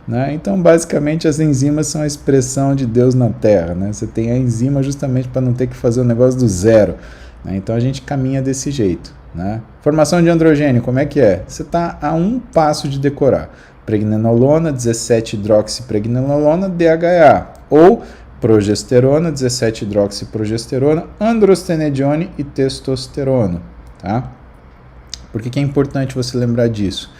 Speaker 2: né? Então basicamente as enzimas são a expressão de Deus na Terra, né? Você tem a enzima justamente para não ter que fazer o negócio do zero, né? Então a gente caminha desse jeito, né? Formação de androgênio, como é que é? Você está a um passo de decorar pregnenolona, 17-hidroxipregnenolona, DHEA, ou progesterona, 17-hidroxiprogesterona, androstenedione e testosterona, tá? Por que é importante você lembrar disso?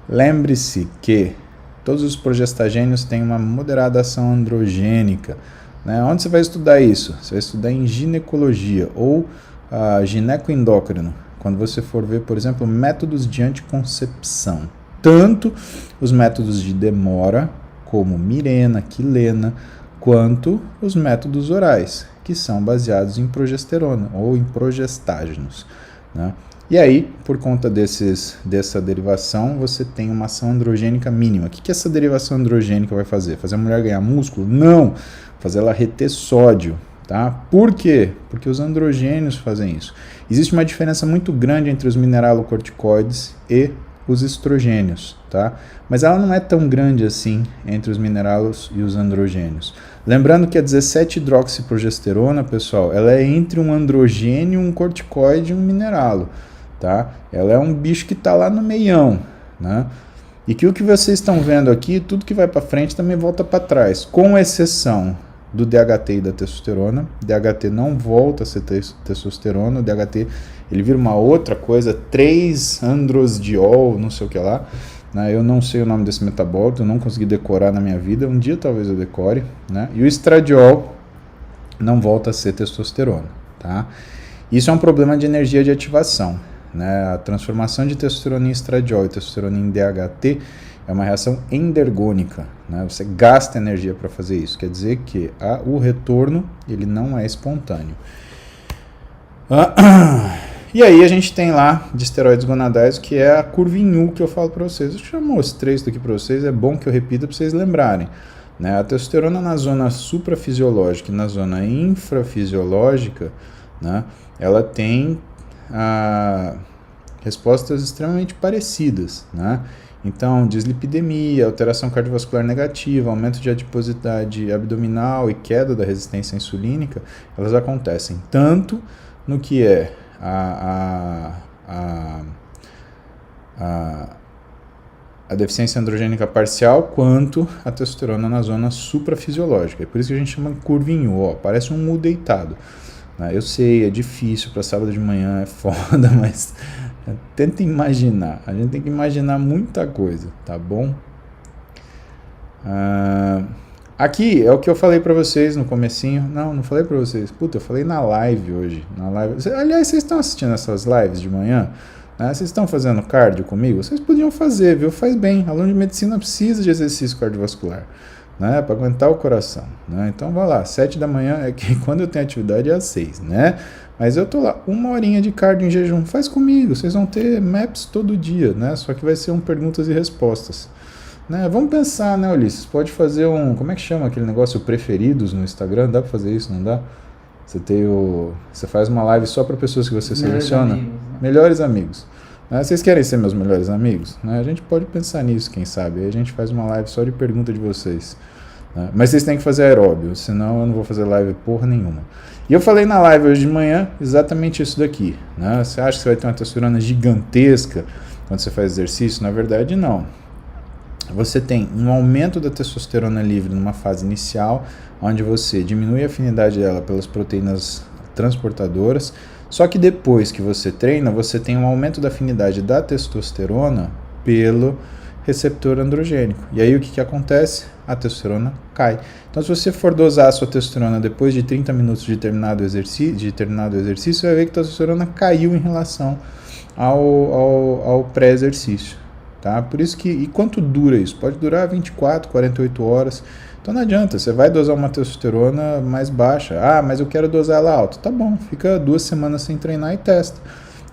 Speaker 2: Lembre-se que todos os progestagênios têm uma moderada ação androgênica, né? Onde você vai estudar isso? Você vai estudar em ginecologia ou ginecoendócrino, quando você for ver, por exemplo, métodos de anticoncepção. Tanto os métodos de demora, como Mirena, Quilena, quanto os métodos orais, que são baseados em progesterona ou em progestágenos, né? E aí, por conta dessa derivação, você tem uma ação androgênica mínima. O que essa derivação androgênica vai fazer? Fazer a mulher ganhar músculo? Não! Fazer ela reter sódio, tá? Por quê? Porque os androgênios fazem isso. Existe uma diferença muito grande entre os mineralocorticoides e os estrogênios, tá? Mas ela não é tão grande assim entre os mineralos e os androgênios. Lembrando que a 17-hidroxiprogesterona, pessoal, ela é entre um androgênio, um corticoide e um mineralo, tá? Ela é um bicho que está lá no meião, né? E que o que vocês estão vendo aqui, tudo que vai para frente também volta para trás, com exceção do DHT e da testosterona. DHT não volta a ser testosterona, o DHT ele vira uma outra coisa, 3-androsdiol, não sei o que lá, né? Eu não sei o nome desse metabólito, eu não consegui decorar na minha vida, um dia talvez eu decore, né? E o estradiol não volta a ser testosterona, tá? Isso é um problema de energia de ativação, né? A transformação de testosterona em estradiol e testosterona em DHT é uma reação endergônica, né? Você gasta energia para fazer isso, quer dizer que o retorno ele não é espontâneo. E aí a gente tem lá de esteroides gonadais, que é a curva em U que eu falo para vocês. Eu já mostrei isso aqui para vocês, é bom que eu repita para vocês lembrarem, né? A testosterona na zona suprafisiológica e na zona infrafisiológica, né? Ela tem respostas extremamente parecidas, né? Então, dislipidemia, alteração cardiovascular negativa, aumento de adiposidade abdominal e queda da resistência insulínica, elas acontecem tanto no que é a deficiência androgênica parcial, quanto a testosterona na zona suprafisiológica. É por isso que a gente chama de curva em U, ó, parece um U deitado. Eu sei, é difícil para sábado de manhã, é foda, mas tenta imaginar. A gente tem que imaginar muita coisa, tá bom? Aqui é o que eu falei para vocês no comecinho. Não falei para vocês. Puta, eu falei na live hoje. Aliás, vocês estão assistindo essas lives de manhã? Né? Vocês estão fazendo cardio comigo? Vocês podiam fazer, viu? Faz bem. Aluno de medicina precisa de exercício cardiovascular, né, para aguentar o coração, né? Então vai lá, 7 da manhã, é que quando eu tenho atividade é às 6, né? Mas eu tô lá, 1 horinha de cardio em jejum, faz comigo, vocês vão ter maps todo dia, né? Só que vai ser perguntas e respostas, né? Vamos pensar, né, Ulisses? Pode fazer como é que chama aquele negócio, preferidos no Instagram? Dá para fazer isso, não dá? Você faz uma live só para pessoas que você seleciona.
Speaker 1: Amigos, né?
Speaker 2: Melhores amigos. Vocês querem ser meus melhores amigos? A gente pode pensar nisso, quem sabe. Aí a gente faz uma live só de pergunta de vocês. Mas vocês têm que fazer aeróbio, senão eu não vou fazer live porra nenhuma. E eu falei na live hoje de manhã exatamente isso daqui, né? Você acha que você vai ter uma testosterona gigantesca quando você faz exercício? Na verdade, não. Você tem um aumento da testosterona livre numa fase inicial, onde você diminui a afinidade dela pelas proteínas transportadoras. Só que depois que você treina, você tem um aumento da afinidade da testosterona pelo receptor androgênico. E aí o que acontece? A testosterona cai. Então, se você for dosar a sua testosterona depois de 30 minutos de terminado o exercício, você vai ver que a testosterona caiu em relação ao pré-exercício. Tá? Por isso que... E quanto dura isso? Pode durar 24, 48 horas. Então não adianta, você vai dosar uma testosterona mais baixa. Mas eu quero dosar ela alta. Tá bom, fica 2 semanas sem treinar e testa.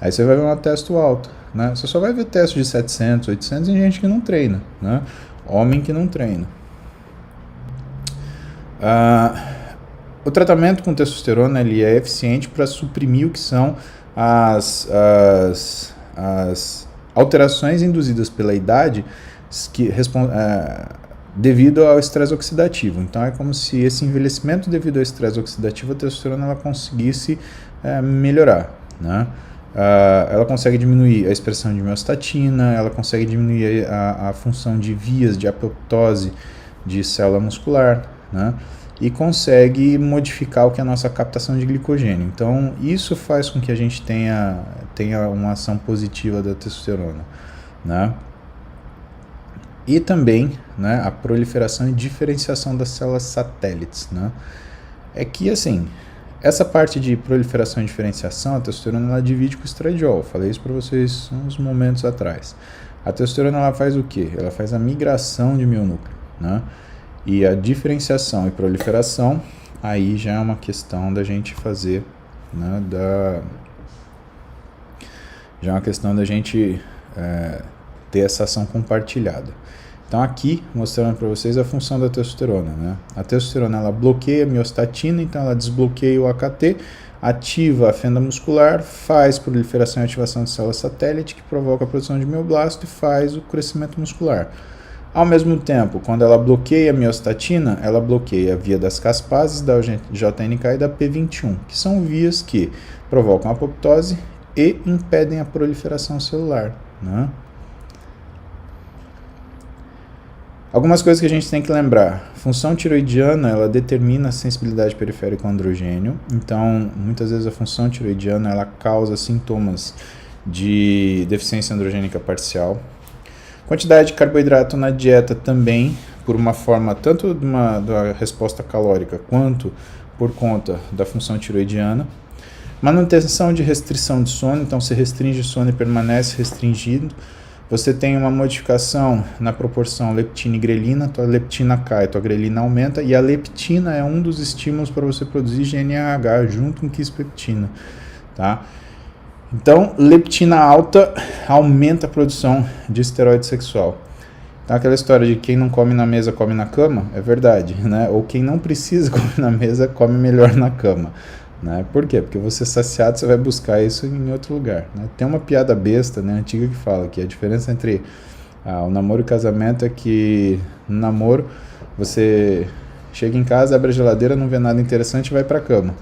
Speaker 2: Aí você vai ver uma testo alta, né? Você só vai ver teste de 700, 800 em gente que não treina, né? Homem que não treina. O tratamento com testosterona ele é eficiente para suprimir o que são as alterações induzidas pela idade que devido ao estresse oxidativo. Então é como se esse envelhecimento devido ao estresse oxidativo, a testosterona ela conseguisse melhorar, né? Ela consegue diminuir a expressão de miostatina, ela consegue diminuir a função de vias de apoptose de célula muscular, né? E consegue modificar o que é a nossa captação de glicogênio. Então isso faz com que a gente tenha uma ação positiva da testosterona, né? E também, né, a proliferação e diferenciação das células satélites, né? É que assim, essa parte de proliferação e diferenciação, a testosterona ela divide com o estradiol. Falei isso para vocês uns momentos atrás. A testosterona ela faz o quê? Ela faz a migração de mionúcleo, né? E a diferenciação e proliferação, aí já é uma questão da gente fazer, né, já é uma questão da gente ter essa ação compartilhada. Então aqui, mostrando para vocês a função da testosterona, né? A testosterona ela bloqueia a miostatina, então ela desbloqueia o AKT, ativa a fenda muscular, faz proliferação e ativação de células satélite, que provoca a produção de mioblasto e faz o crescimento muscular. Ao mesmo tempo, quando ela bloqueia a miostatina, ela bloqueia a via das caspases, da JNK e da P21, que são vias que provocam apoptose e impedem a proliferação celular, né? Algumas coisas que a gente tem que lembrar. Função tiroidiana, ela determina a sensibilidade periférica ao androgênio. Então, muitas vezes a função tiroidiana, ela causa sintomas de deficiência androgênica parcial. Quantidade de carboidrato na dieta também, por uma forma tanto da resposta calórica quanto por conta da função tiroidiana. Manutenção de restrição de sono, então você restringe o sono e permanece restringido. Você tem uma modificação na proporção leptina e grelina, tua leptina cai, tua grelina aumenta, e a leptina é um dos estímulos para você produzir GNRH junto com quispeptina, tá? Então, leptina alta aumenta a produção de esteroide sexual. Então, aquela história de quem não come na mesa, come na cama, é verdade, né? Ou quem não precisa comer na mesa, come melhor na cama, né? Por quê? Porque você saciado, você vai buscar isso em outro lugar, né? Tem uma piada besta, né, antiga, que fala que a diferença entre o namoro e o casamento é que no namoro você chega em casa, abre a geladeira, não vê nada interessante e vai pra cama.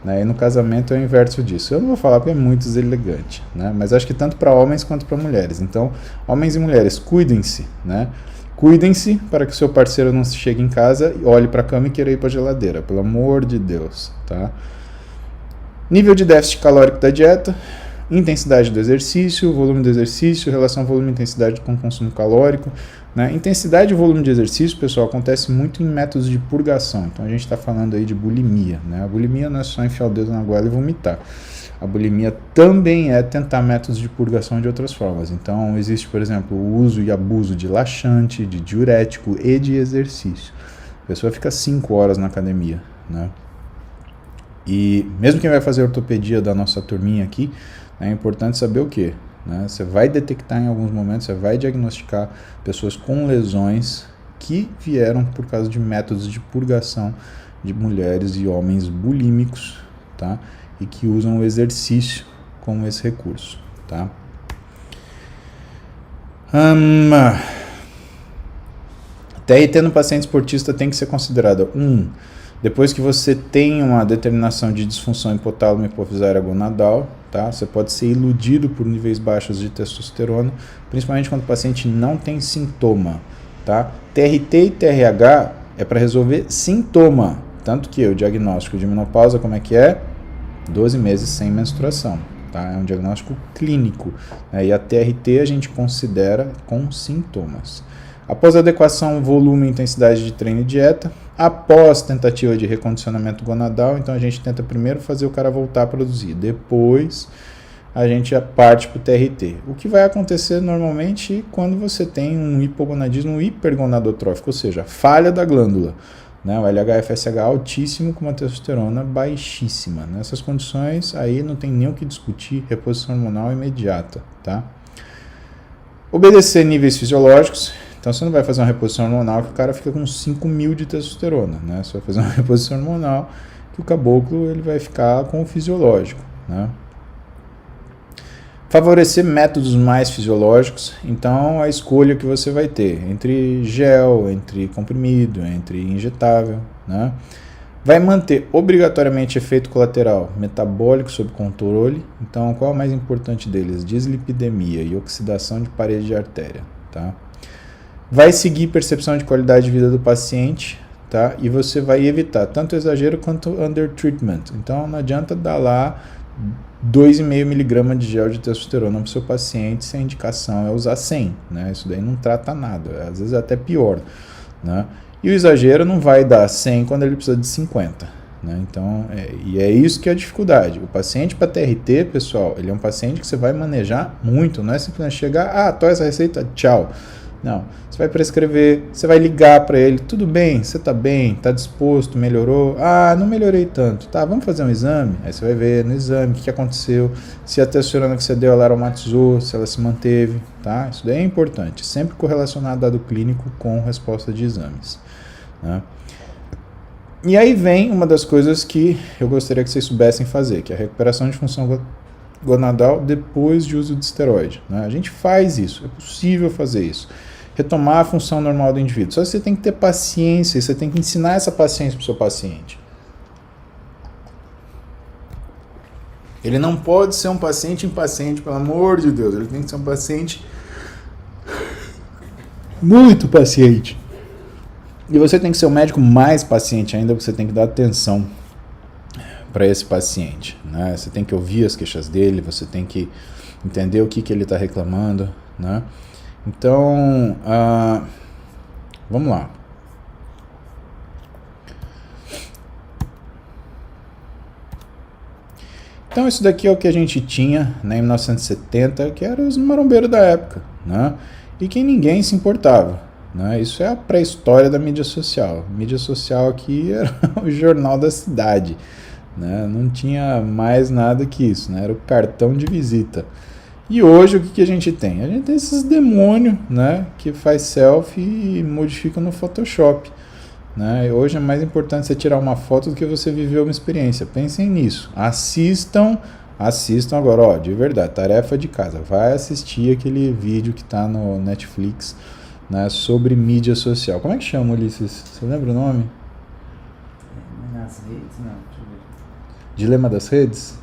Speaker 2: Né? E no casamento é o inverso disso. Eu não vou falar porque é muito deselegante, né? Mas acho que tanto para homens quanto para mulheres. Então, homens e mulheres, cuidem-se, né? Cuidem-se para que o seu parceiro não chegue em casa e olhe para a cama e queira ir para a geladeira, pelo amor de Deus, tá? Nível de déficit calórico da dieta, intensidade do exercício, volume do exercício, relação volume e intensidade com consumo calórico, né? Intensidade e volume de exercício, pessoal, acontece muito em métodos de purgação. Então a gente está falando aí de bulimia, né? A bulimia não é só enfiar o dedo na goela e vomitar. A bulimia também é tentar métodos de purgação de outras formas. Então existe, por exemplo, o uso e abuso de laxante, de diurético e de exercício. A pessoa fica 5 horas na academia, né? E mesmo quem vai fazer ortopedia da nossa turminha aqui, é importante saber o quê? Né? Você vai detectar em alguns momentos, você vai diagnosticar pessoas com lesões que vieram por causa de métodos de purgação de mulheres e homens bulímicos, tá? E que usam o exercício como esse recurso, tá? TRT no paciente esportista tem que ser considerada depois que você tem uma determinação de disfunção hipotálamo hipofisária gonadal, tá? Você pode ser iludido por níveis baixos de testosterona, principalmente quando o paciente não tem sintoma, tá? TRT e TRH é para resolver sintoma, tanto que o diagnóstico de menopausa, como é que é? 12 meses sem menstruação, tá? É um diagnóstico clínico, né? E a TRT a gente considera com sintomas. Após adequação, volume e intensidade de treino e dieta, após tentativa de recondicionamento gonadal, então a gente tenta primeiro fazer o cara voltar a produzir, depois a gente parte para o TRT. O que vai acontecer normalmente quando você tem um hipogonadismo hipergonadotrófico, ou seja, falha da glândula, né? O LH-FSH altíssimo com uma testosterona baixíssima. Nessas condições, aí não tem nem o que discutir, reposição hormonal imediata, tá? Obedecer níveis fisiológicos. Então você não vai fazer uma reposição hormonal que o cara fica com 5.000 de testosterona, né? Você vai fazer uma reposição hormonal que o caboclo ele vai ficar com o fisiológico, né? Favorecer métodos mais fisiológicos, então a escolha que você vai ter entre gel, entre comprimido, entre injetável, né? Vai manter obrigatoriamente efeito colateral metabólico sob controle, então qual é o mais importante deles? Dislipidemia e oxidação de parede de artéria, tá? Vai seguir percepção de qualidade de vida do paciente, tá? E você vai evitar tanto exagero quanto undertreatment. Então não adianta dar lá 2,5 mg de gel de testosterona para o seu paciente se a indicação é usar 100, né? Isso daí não trata nada, às vezes é até pior, né? E o exagero não vai dar 100 quando ele precisa de 50, né? Então, é isso que é a dificuldade. O paciente para TRT, pessoal, ele é um paciente que você vai manejar muito, não é simplesmente chegar, tô essa receita, tchau. Não, você vai prescrever, você vai ligar para ele, tudo bem, você está bem, está disposto, melhorou? Não melhorei tanto, tá, vamos fazer um exame? Aí você vai ver no exame o que aconteceu, se a testosterona que você deu ela aromatizou, se ela se manteve, tá? Isso daí é importante, sempre correlacionado dado clínico com resposta de exames, né? E aí vem uma das coisas que eu gostaria que vocês soubessem fazer, que é a recuperação de função gonadal depois de uso de esteroide, né? A gente faz isso, é possível fazer isso. Retomar a função normal do indivíduo. Só que você tem que ter paciência, você tem que ensinar essa paciência para o seu paciente. Ele não pode ser um paciente impaciente, pelo amor de Deus. Ele tem que ser um paciente muito paciente. E você tem que ser o médico mais paciente ainda, porque você tem que dar atenção para esse paciente, né? Você tem que ouvir as queixas dele, você tem que entender o que ele está reclamando, né? Então, vamos lá. Então isso daqui é o que a gente tinha, né, em 1970, que eram os marombeiros da época, né? E que ninguém se importava, né? Isso é a pré-história da mídia social. A mídia social aqui era o jornal da cidade, né? Não tinha mais nada que isso, né? Era o cartão de visita. E hoje o que a gente tem? A gente tem esses demônios, né, que faz selfie e modifica no Photoshop. Né? Hoje é mais importante você tirar uma foto do que você viver uma experiência. Pensem nisso. Assistam agora, ó, de verdade, tarefa de casa. Vai assistir aquele vídeo que está no Netflix, né, sobre mídia social. Como é que chama, Ulisses? Você lembra o nome?
Speaker 1: Nas redes, não, deixa eu ver.
Speaker 2: Dilema das redes?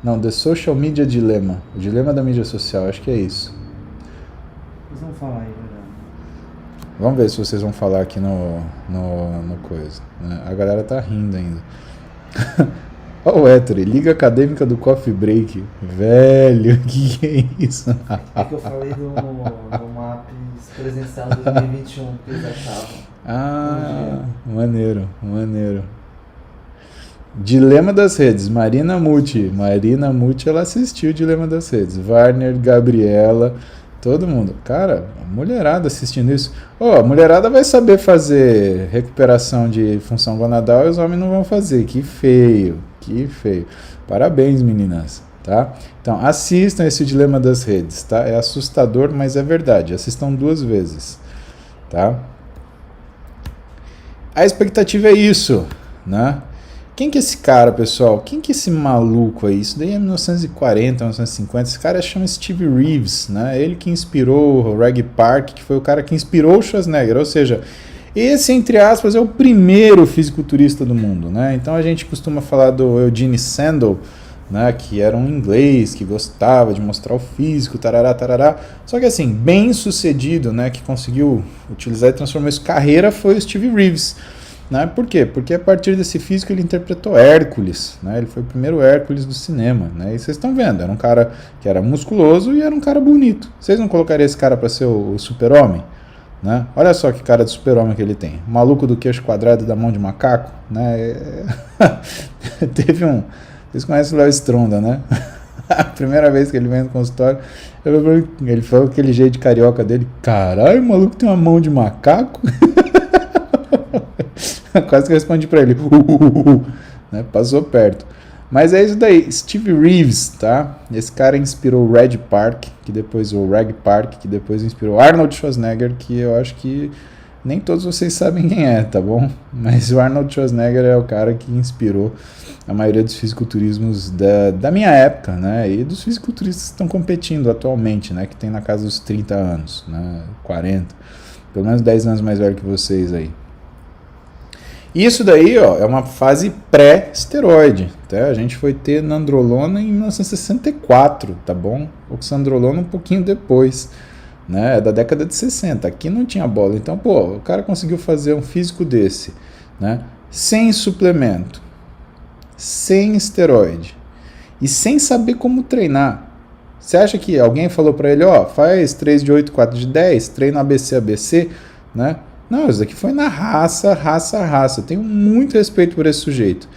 Speaker 2: Não, The Social Media Dilemma. O dilema da mídia social, acho que é isso.
Speaker 1: Vocês vão falar aí, verdade?
Speaker 2: Vamos ver se vocês vão falar aqui no coisa, né? A galera tá rindo ainda. Ó o Ettore, Liga Acadêmica do Coffee Break. Velho, que é isso?
Speaker 1: É que eu falei do MAPS presencial 2021 que eles achavam.
Speaker 2: Maneiro. Dilema das Redes, Marina Muti, ela assistiu o Dilema das Redes. Warner, Gabriela, todo mundo. Cara, a mulherada assistindo isso. A mulherada vai saber fazer recuperação de função gonadal e os homens não vão fazer. Que feio. Parabéns, meninas, tá? Então, assistam esse Dilema das Redes, tá? É assustador, mas é verdade. Assistam 2 vezes, tá? A expectativa é isso, né? Quem que é esse cara, pessoal? Quem que é esse maluco aí? Isso daí é 1940, 1950. Esse cara chama Steve Reeves, né? Ele que inspirou o Reg Park, que foi o cara que inspirou o Schwarzenegger. Ou seja, esse, entre aspas, é o primeiro fisiculturista do mundo, né? Então a gente costuma falar do Eugene Sandel, né? Que era um inglês que gostava de mostrar o físico, tarará. Só que assim, bem sucedido, né? Que conseguiu utilizar e transformar isso em carreira foi o Steve Reeves. Né? Por quê? Porque a partir desse físico ele interpretou Hércules, né? Ele foi o primeiro Hércules do cinema, né? E vocês estão vendo, era um cara que era musculoso e era um cara bonito. Vocês não colocariam esse cara para ser o super-homem? Né? Olha só que cara de super-homem que ele tem. O maluco do queixo quadrado e da mão de macaco, né? Teve um... Vocês conhecem o Léo Stronda, né? A primeira vez que ele vem no consultório, ele falou aquele jeito de carioca dele. Caralho, o maluco tem uma mão de macaco? Quase que eu respondi pra ele. Né? Passou perto. Mas é isso daí. Steve Reeves, tá? Esse cara inspirou o Reg Park, que depois inspirou Arnold Schwarzenegger, que eu acho que nem todos vocês sabem quem é, tá bom? Mas o Arnold Schwarzenegger é o cara que inspirou a maioria dos fisiculturismos da minha época, né? E dos fisiculturistas que estão competindo atualmente, né? Que tem na casa dos 30 anos, né? 40. Pelo menos 10 anos mais velho que vocês aí. Isso daí, ó, é uma fase pré-esteroide, tá? A gente foi ter nandrolona em 1964, tá bom? Oxandrolona um pouquinho depois, né? É da década de 60. Aqui não tinha bola. Então, o cara conseguiu fazer um físico desse, né? Sem suplemento, sem esteroide e sem saber como treinar. Você acha que alguém falou pra ele, faz 3 de 8, 4 de 10, treina ABC, né? Não, isso daqui foi na raça. Eu tenho muito respeito por esse sujeito.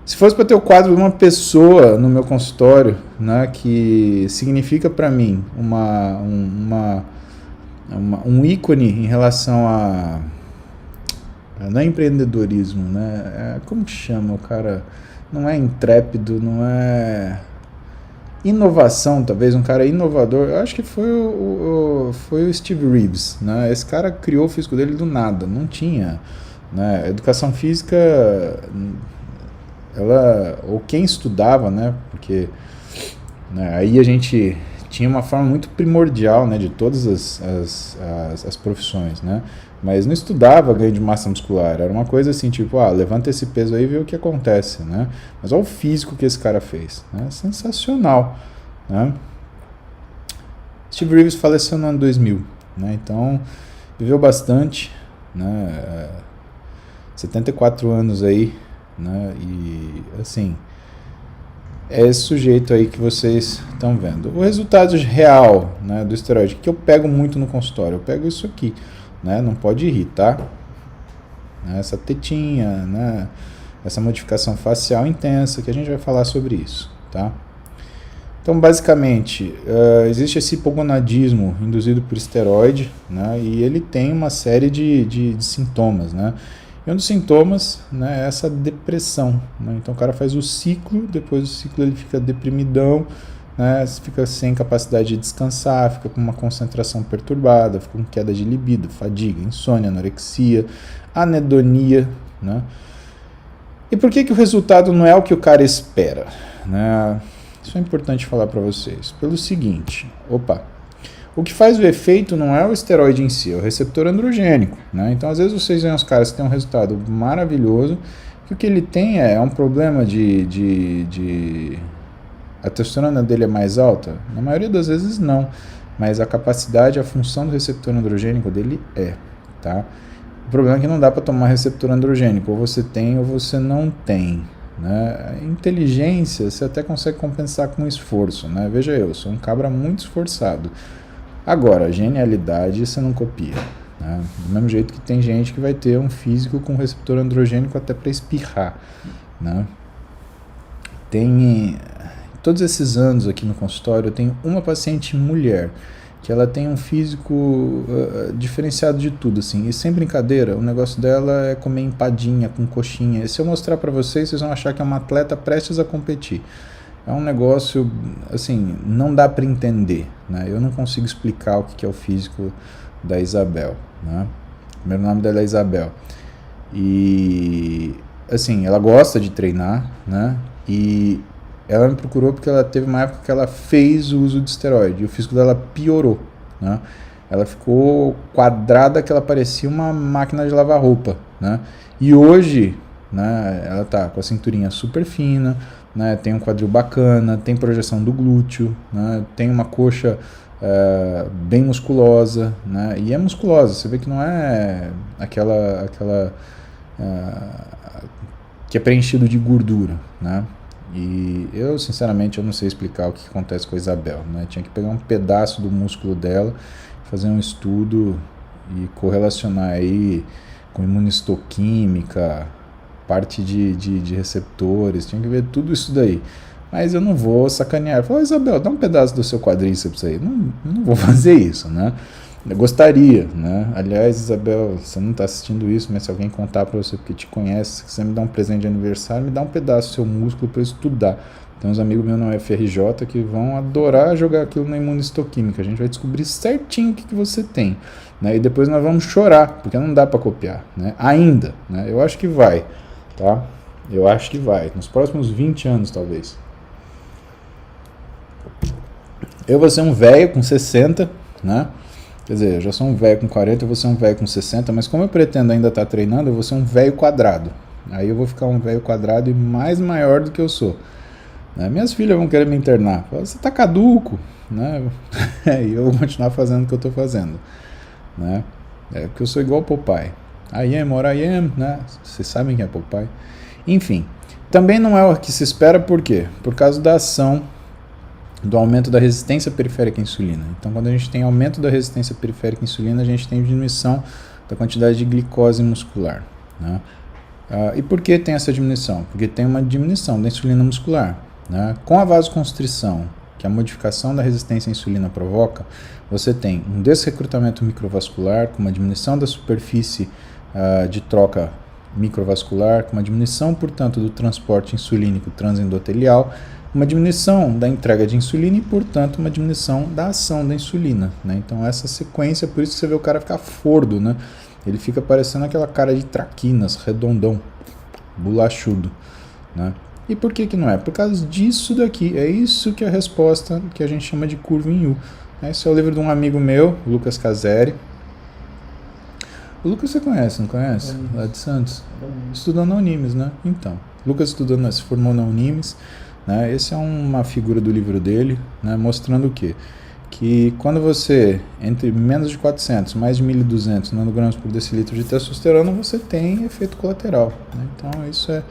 Speaker 2: Se fosse para ter o quadro de uma pessoa no meu consultório, né, que significa para mim um ícone em relação a... Não é empreendedorismo, né? Como que chama o cara? Não é intrépido, não é... Inovação, talvez, um cara inovador. Eu acho que foi o Steve Reeves, né? Esse cara criou o físico dele do nada, não tinha, né? Educação física, ou quem estudava, né? Porque, né, aí a gente tinha uma forma muito primordial, né, de todas as profissões, né? Mas não estudava ganho de massa muscular, era uma coisa assim, tipo, levanta esse peso aí e vê o que acontece, né? Mas olha o físico que esse cara fez, né? Sensacional, né? Steve Reeves faleceu no ano 2000, né? Então, viveu bastante, né? 74 anos aí, né? E assim, é esse sujeito aí que vocês estão vendo. O resultado real, né, do esteroide, que eu pego muito no consultório, eu pego isso aqui, né? Não pode rir, tá? Essa tetinha, né? Essa modificação facial intensa, que a gente vai falar sobre isso, tá? Então, basicamente, existe esse hipogonadismo induzido por esteroide, né? E ele tem uma série de sintomas, né? E um dos sintomas, né, é essa depressão, né? Então o cara faz o ciclo, depois do ciclo ele fica deprimidão, né? Fica sem capacidade de descansar, fica com uma concentração perturbada, fica com queda de libido, fadiga, insônia, anorexia, anedonia, né? E por que o resultado não é o que o cara espera, né? Isso é importante falar para vocês. Pelo seguinte, o que faz o efeito não é o esteroide em si, é o receptor androgênico, né? Então, às vezes, vocês veem os caras que têm um resultado maravilhoso, que o que ele tem é um problema a testosterona dele é mais alta? Na maioria das vezes, não. Mas a capacidade, a função do receptor androgênico dele tá? O problema é que não dá para tomar receptor androgênico, ou você tem ou você não tem, né? Inteligência, você até consegue compensar com esforço, né? Veja, eu sou um cabra muito esforçado. Agora, genialidade você não copia, né? Do mesmo jeito que tem gente que vai ter um físico com receptor androgênico até para espirrar, né? Todos esses anos aqui no consultório, eu tenho uma paciente mulher que ela tem um físico diferenciado de tudo, assim, e sem brincadeira, o negócio dela é comer empadinha com coxinha. E se eu mostrar para vocês, vocês vão achar que é uma atleta prestes a competir. É um negócio, assim, não dá para entender, né? Eu não consigo explicar o que é o físico da Isabel, né? O primeiro nome dela é Isabel. E, assim, ela gosta de treinar, né? E ela me procurou porque ela teve uma época que ela fez o uso de esteroide e o físico dela piorou, né? Ela ficou quadrada, que ela parecia uma máquina de lavar roupa, né? E hoje, né, ela tá com a cinturinha super fina, né, tem um quadril bacana, tem projeção do glúteo, né, tem uma coxa bem musculosa, né? E é musculosa, você vê que não é aquela que é preenchido de gordura, né? E eu, sinceramente, eu não sei explicar o que acontece com a Isabel, né? Tinha que pegar um pedaço do músculo dela, fazer um estudo e correlacionar aí com imunistoquímica, parte de receptores, tinha que ver tudo isso daí. Mas eu não vou sacanear. Falar, Isabel, dá um pedaço do seu quadríceps aí. Não vou fazer isso, né? Eu gostaria, né? Aliás, Isabel, você não está assistindo isso, mas se alguém contar para você porque te conhece, se você me dá um presente de aniversário, me dá um pedaço do seu músculo para eu estudar. Tem uns amigos meus na UFRJ que vão adorar jogar aquilo na imunistoquímica. A gente vai descobrir certinho o que você tem, né? E depois nós vamos chorar, porque não dá para copiar, né? Ainda, né? Eu acho que vai, tá? Eu acho que vai. Nos próximos 20 anos, talvez. Eu vou ser um velho com 60, né? Quer dizer, eu já sou um velho com 40, eu vou ser um velho com 60, mas como eu pretendo ainda estar treinando, eu vou ser um velho quadrado. Aí eu vou ficar um velho quadrado e mais maior do que eu sou. Né? Minhas filhas vão querer me internar. Falam, você tá caduco, né? E eu vou continuar fazendo o que eu tô fazendo, né? É porque eu sou igual ao Popeye. I am what I am, né? Vocês sabem quem é Popeye. Enfim, também não é o que se espera, por quê? Por causa da ação do aumento da resistência periférica à insulina. Então, quando a gente tem aumento da resistência periférica à insulina, a gente tem diminuição da quantidade de glicose muscular, né? E por que tem essa diminuição? Porque tem uma diminuição da insulina muscular, né? Com a vasoconstrição, que a modificação da resistência à insulina provoca, você tem um desrecrutamento microvascular, com uma diminuição da superfície de troca microvascular, com uma diminuição, portanto, do transporte insulínico transendotelial, uma diminuição da entrega de insulina e, portanto, uma diminuição da ação da insulina, né? Então, essa sequência, por isso que você vê o cara ficar fordo, né? Ele fica parecendo aquela cara de traquinas, redondão, bolachudo, né? E por que não é? Por causa disso daqui. É isso que é a resposta que a gente chama de curva em U. Esse é o livro de um amigo meu, Lucas Caseri. O Lucas você conhece, não conhece? Lá de Santos. Estudou na Unimes, né? Então, Lucas se formou na Unimes, né? Esse é uma figura do livro dele, né? Mostrando o quê? Que que quando você, entre menos de 400 mais de 1.200 nanogramas por decilitro de testosterona, você tem efeito colateral, né? Então isso é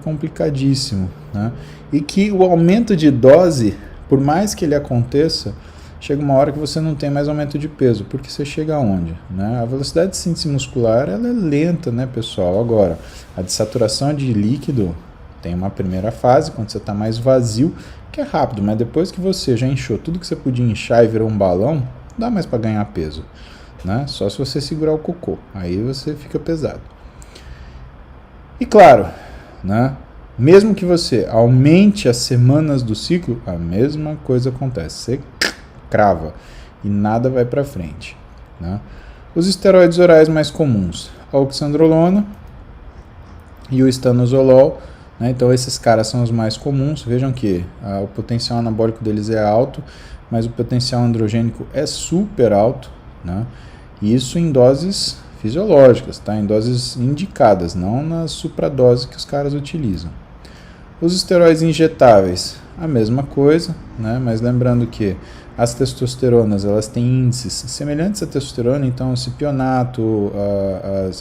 Speaker 2: complicadíssimo, né? E que o aumento de dose, por mais que ele aconteça, chega uma hora que você não tem mais aumento de peso, porque você chega aonde, né? A velocidade de síntese muscular, ela é lenta, né, pessoal? Agora, a dessaturação de líquido tem uma primeira fase, quando você está mais vazio, que é rápido, mas depois que você já inchou tudo que você podia inchar e virou um balão, não dá mais para ganhar peso, né? Só se você segurar o cocô, aí você fica pesado. E claro, né? Mesmo que você aumente as semanas do ciclo, a mesma coisa acontece. Você crava e nada vai para frente, né? Os esteroides orais mais comuns, a oxandrolona e o estanozolol, né? Então esses caras são os mais comuns. Vejam que o potencial anabólico deles é alto, mas o potencial androgênico é super alto, né? E isso em doses fisiológicas, tá? Em doses indicadas, não na supradose que os caras utilizam. Os esteroides injetáveis, a mesma coisa, né? Mas lembrando que as testosteronas, elas têm índices semelhantes à testosterona, então o cipionato,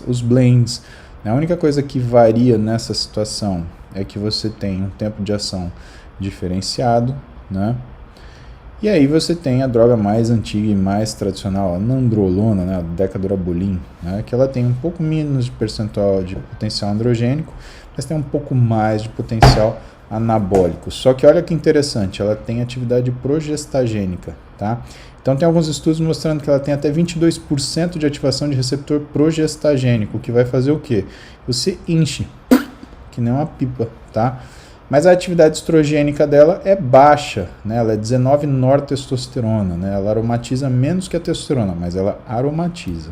Speaker 2: os blends, né? A única coisa que varia nessa situação é que você tem um tempo de ação diferenciado, né? E aí você tem a droga mais antiga e mais tradicional, a nandrolona, né? A decadurabolin, né? Que ela tem um pouco menos de percentual de potencial androgênico, mas tem um pouco mais de potencial anabólico. Só que olha que interessante, ela tem atividade progestagênica, tá? Então tem alguns estudos mostrando que ela tem até 22% de ativação de receptor progestagênico, que vai fazer o quê? Você enche, que nem uma pipa, tá? Mas a atividade estrogênica dela é baixa, né? Ela é 19 nortestosterona, né? Ela aromatiza menos que a testosterona, mas ela aromatiza.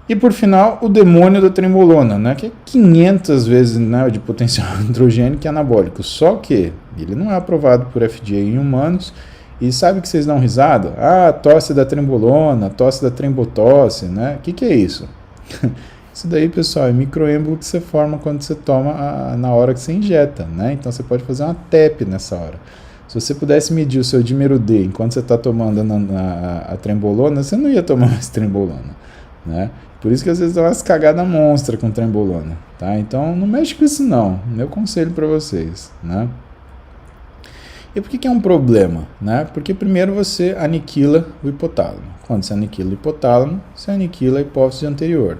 Speaker 2: E por final, o demônio da trembolona, né, que é 500 vezes, né, de potencial androgênico e anabólico. Só que ele não é aprovado por FDA em humanos. E sabe que vocês dão risada? Ah, tosse da trembolona, tosse da trembotosse, né? O que é isso? Isso daí, pessoal, é microêmbolo que você forma quando você toma na hora que você injeta, né? Então você pode fazer uma TEP nessa hora. Se você pudesse medir o seu dímero D enquanto você está tomando a trembolona, você não ia tomar mais trembolona, né? Por isso que às vezes dá umas cagadas monstra com trembolona, tá? Então não mexe com isso não, meu conselho para vocês, né? E por que é um problema, né? Porque primeiro você aniquila o hipotálamo. Quando você aniquila o hipotálamo, você aniquila a hipófise anterior.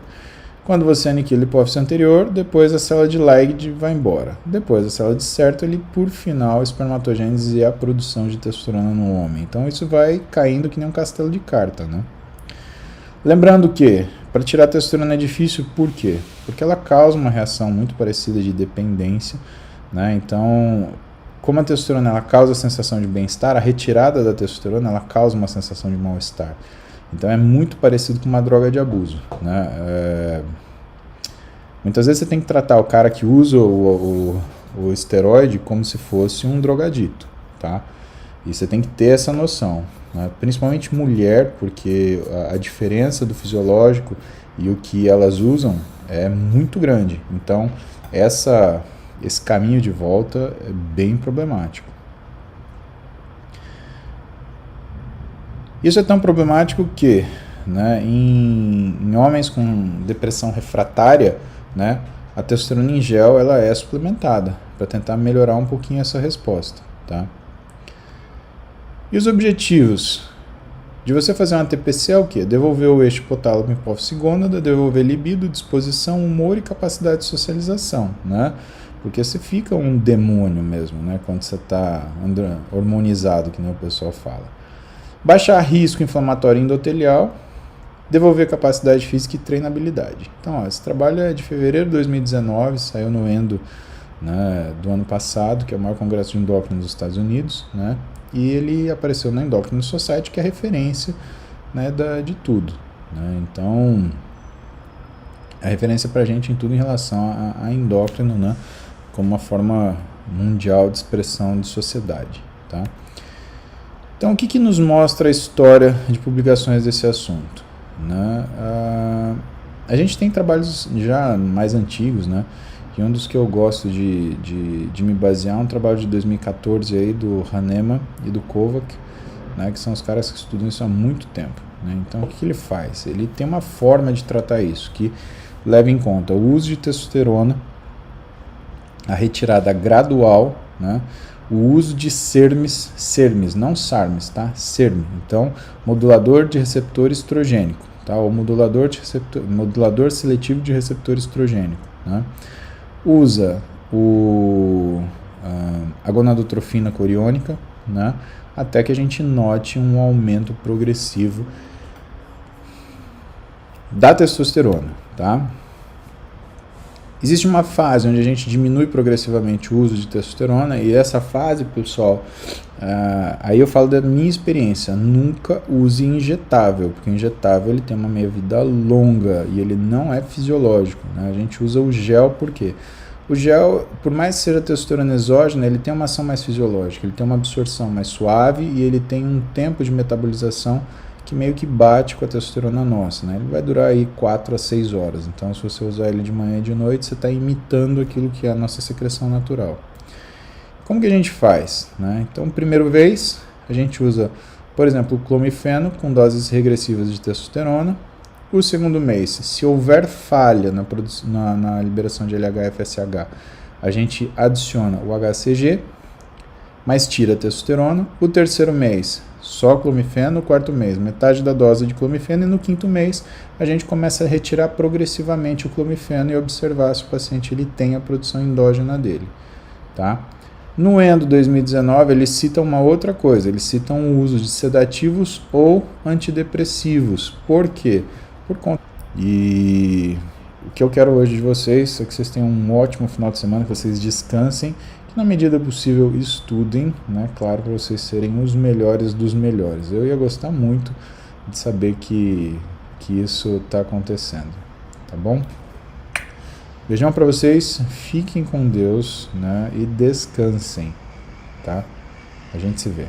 Speaker 2: Quando você aniquila a hipófise anterior, depois a célula de Leydig vai embora. Depois a célula de Sertoli, por final, a espermatogênese e a produção de testosterona no homem. Então isso vai caindo que nem um castelo de carta, né? Lembrando que para tirar a testosterona é difícil, por quê? Porque ela causa uma reação muito parecida de dependência, né? Então, como a testosterona ela causa a sensação de bem-estar, a retirada da testosterona ela causa uma sensação de mal-estar. Então é muito parecido com uma droga de abuso, né? Muitas vezes você tem que tratar o cara que usa o esteroide como se fosse um drogadito, tá? E você tem que ter essa noção, né? Principalmente mulher, porque a diferença do fisiológico e o que elas usam é muito grande. Então, esse caminho de volta é bem problemático. Isso é tão problemático que, né, em homens com depressão refratária, né, a testosterona em gel ela é suplementada para tentar melhorar um pouquinho essa resposta, tá? E os objetivos de você fazer uma TPC é o quê? Devolver o eixo hipotálamo hipófise gônada, devolver libido, disposição, humor e capacidade de socialização, né? Porque você fica um demônio mesmo, né? Quando você está hormonizado, que nem o pessoal fala. Baixar risco inflamatório endotelial, devolver capacidade física e treinabilidade. Então, ó, esse trabalho é de fevereiro de 2019, saiu no Endo, né, do ano passado, que é o maior congresso de endócrino dos Estados Unidos, né? E ele apareceu na Endocrine Society, que é a referência, né, de tudo, né? Então, é referência para a gente em tudo em relação a endócrino, né, como uma forma mundial de expressão de sociedade, tá? Então, o que nos mostra a história de publicações desse assunto, né? A gente tem trabalhos já mais antigos, né, E um dos que eu gosto de me basear é um trabalho de 2014 aí do Hahnemann e do Kovac, né, que são os caras que estudam isso há muito tempo, né? Então o que ele faz? Ele tem uma forma de tratar isso que leva em conta o uso de testosterona, a retirada gradual, né, o uso de SERMs, não SARMs, tá? SERM, então modulador de receptor estrogênico, tá? O modulador seletivo de receptor estrogênico, né? Usa a gonadotrofina coriônica, né, até que a gente note um aumento progressivo da testosterona, tá? Existe uma fase onde a gente diminui progressivamente o uso de testosterona, e essa fase, pessoal, aí eu falo da minha experiência, nunca use injetável, porque o injetável ele tem uma meia-vida longa e ele não é fisiológico, né? A gente usa o gel por quê? O gel, por mais que seja testosterona exógena, ele tem uma ação mais fisiológica, ele tem uma absorção mais suave e ele tem um tempo de metabolização que meio que bate com a testosterona nossa, né? Ele vai durar aí 4 a 6 horas, então se você usar ele de manhã e de noite, você está imitando aquilo que é a nossa secreção natural. Como que a gente faz, né? Então, primeira vez, a gente usa, por exemplo, o clomifeno com doses regressivas de testosterona. O segundo mês, se houver falha na liberação de LH-FSH, a gente adiciona o HCG, mas tira a testosterona. O terceiro mês, só clomifeno. O quarto mês, metade da dose de clomifeno. E no quinto mês, a gente começa a retirar progressivamente o clomifeno e observar se o paciente ele tem a produção endógena dele, tá? No Endo 2019, eles citam uma outra coisa, eles citam o uso de sedativos ou antidepressivos. Por quê? Por conta. E o que eu quero hoje de vocês é que vocês tenham um ótimo final de semana, que vocês descansem, que na medida possível estudem, né? Claro, para vocês serem os melhores dos melhores. Eu ia gostar muito de saber que isso está acontecendo, tá bom? Beijão para vocês, fiquem com Deus, né? E descansem, tá? A gente se vê.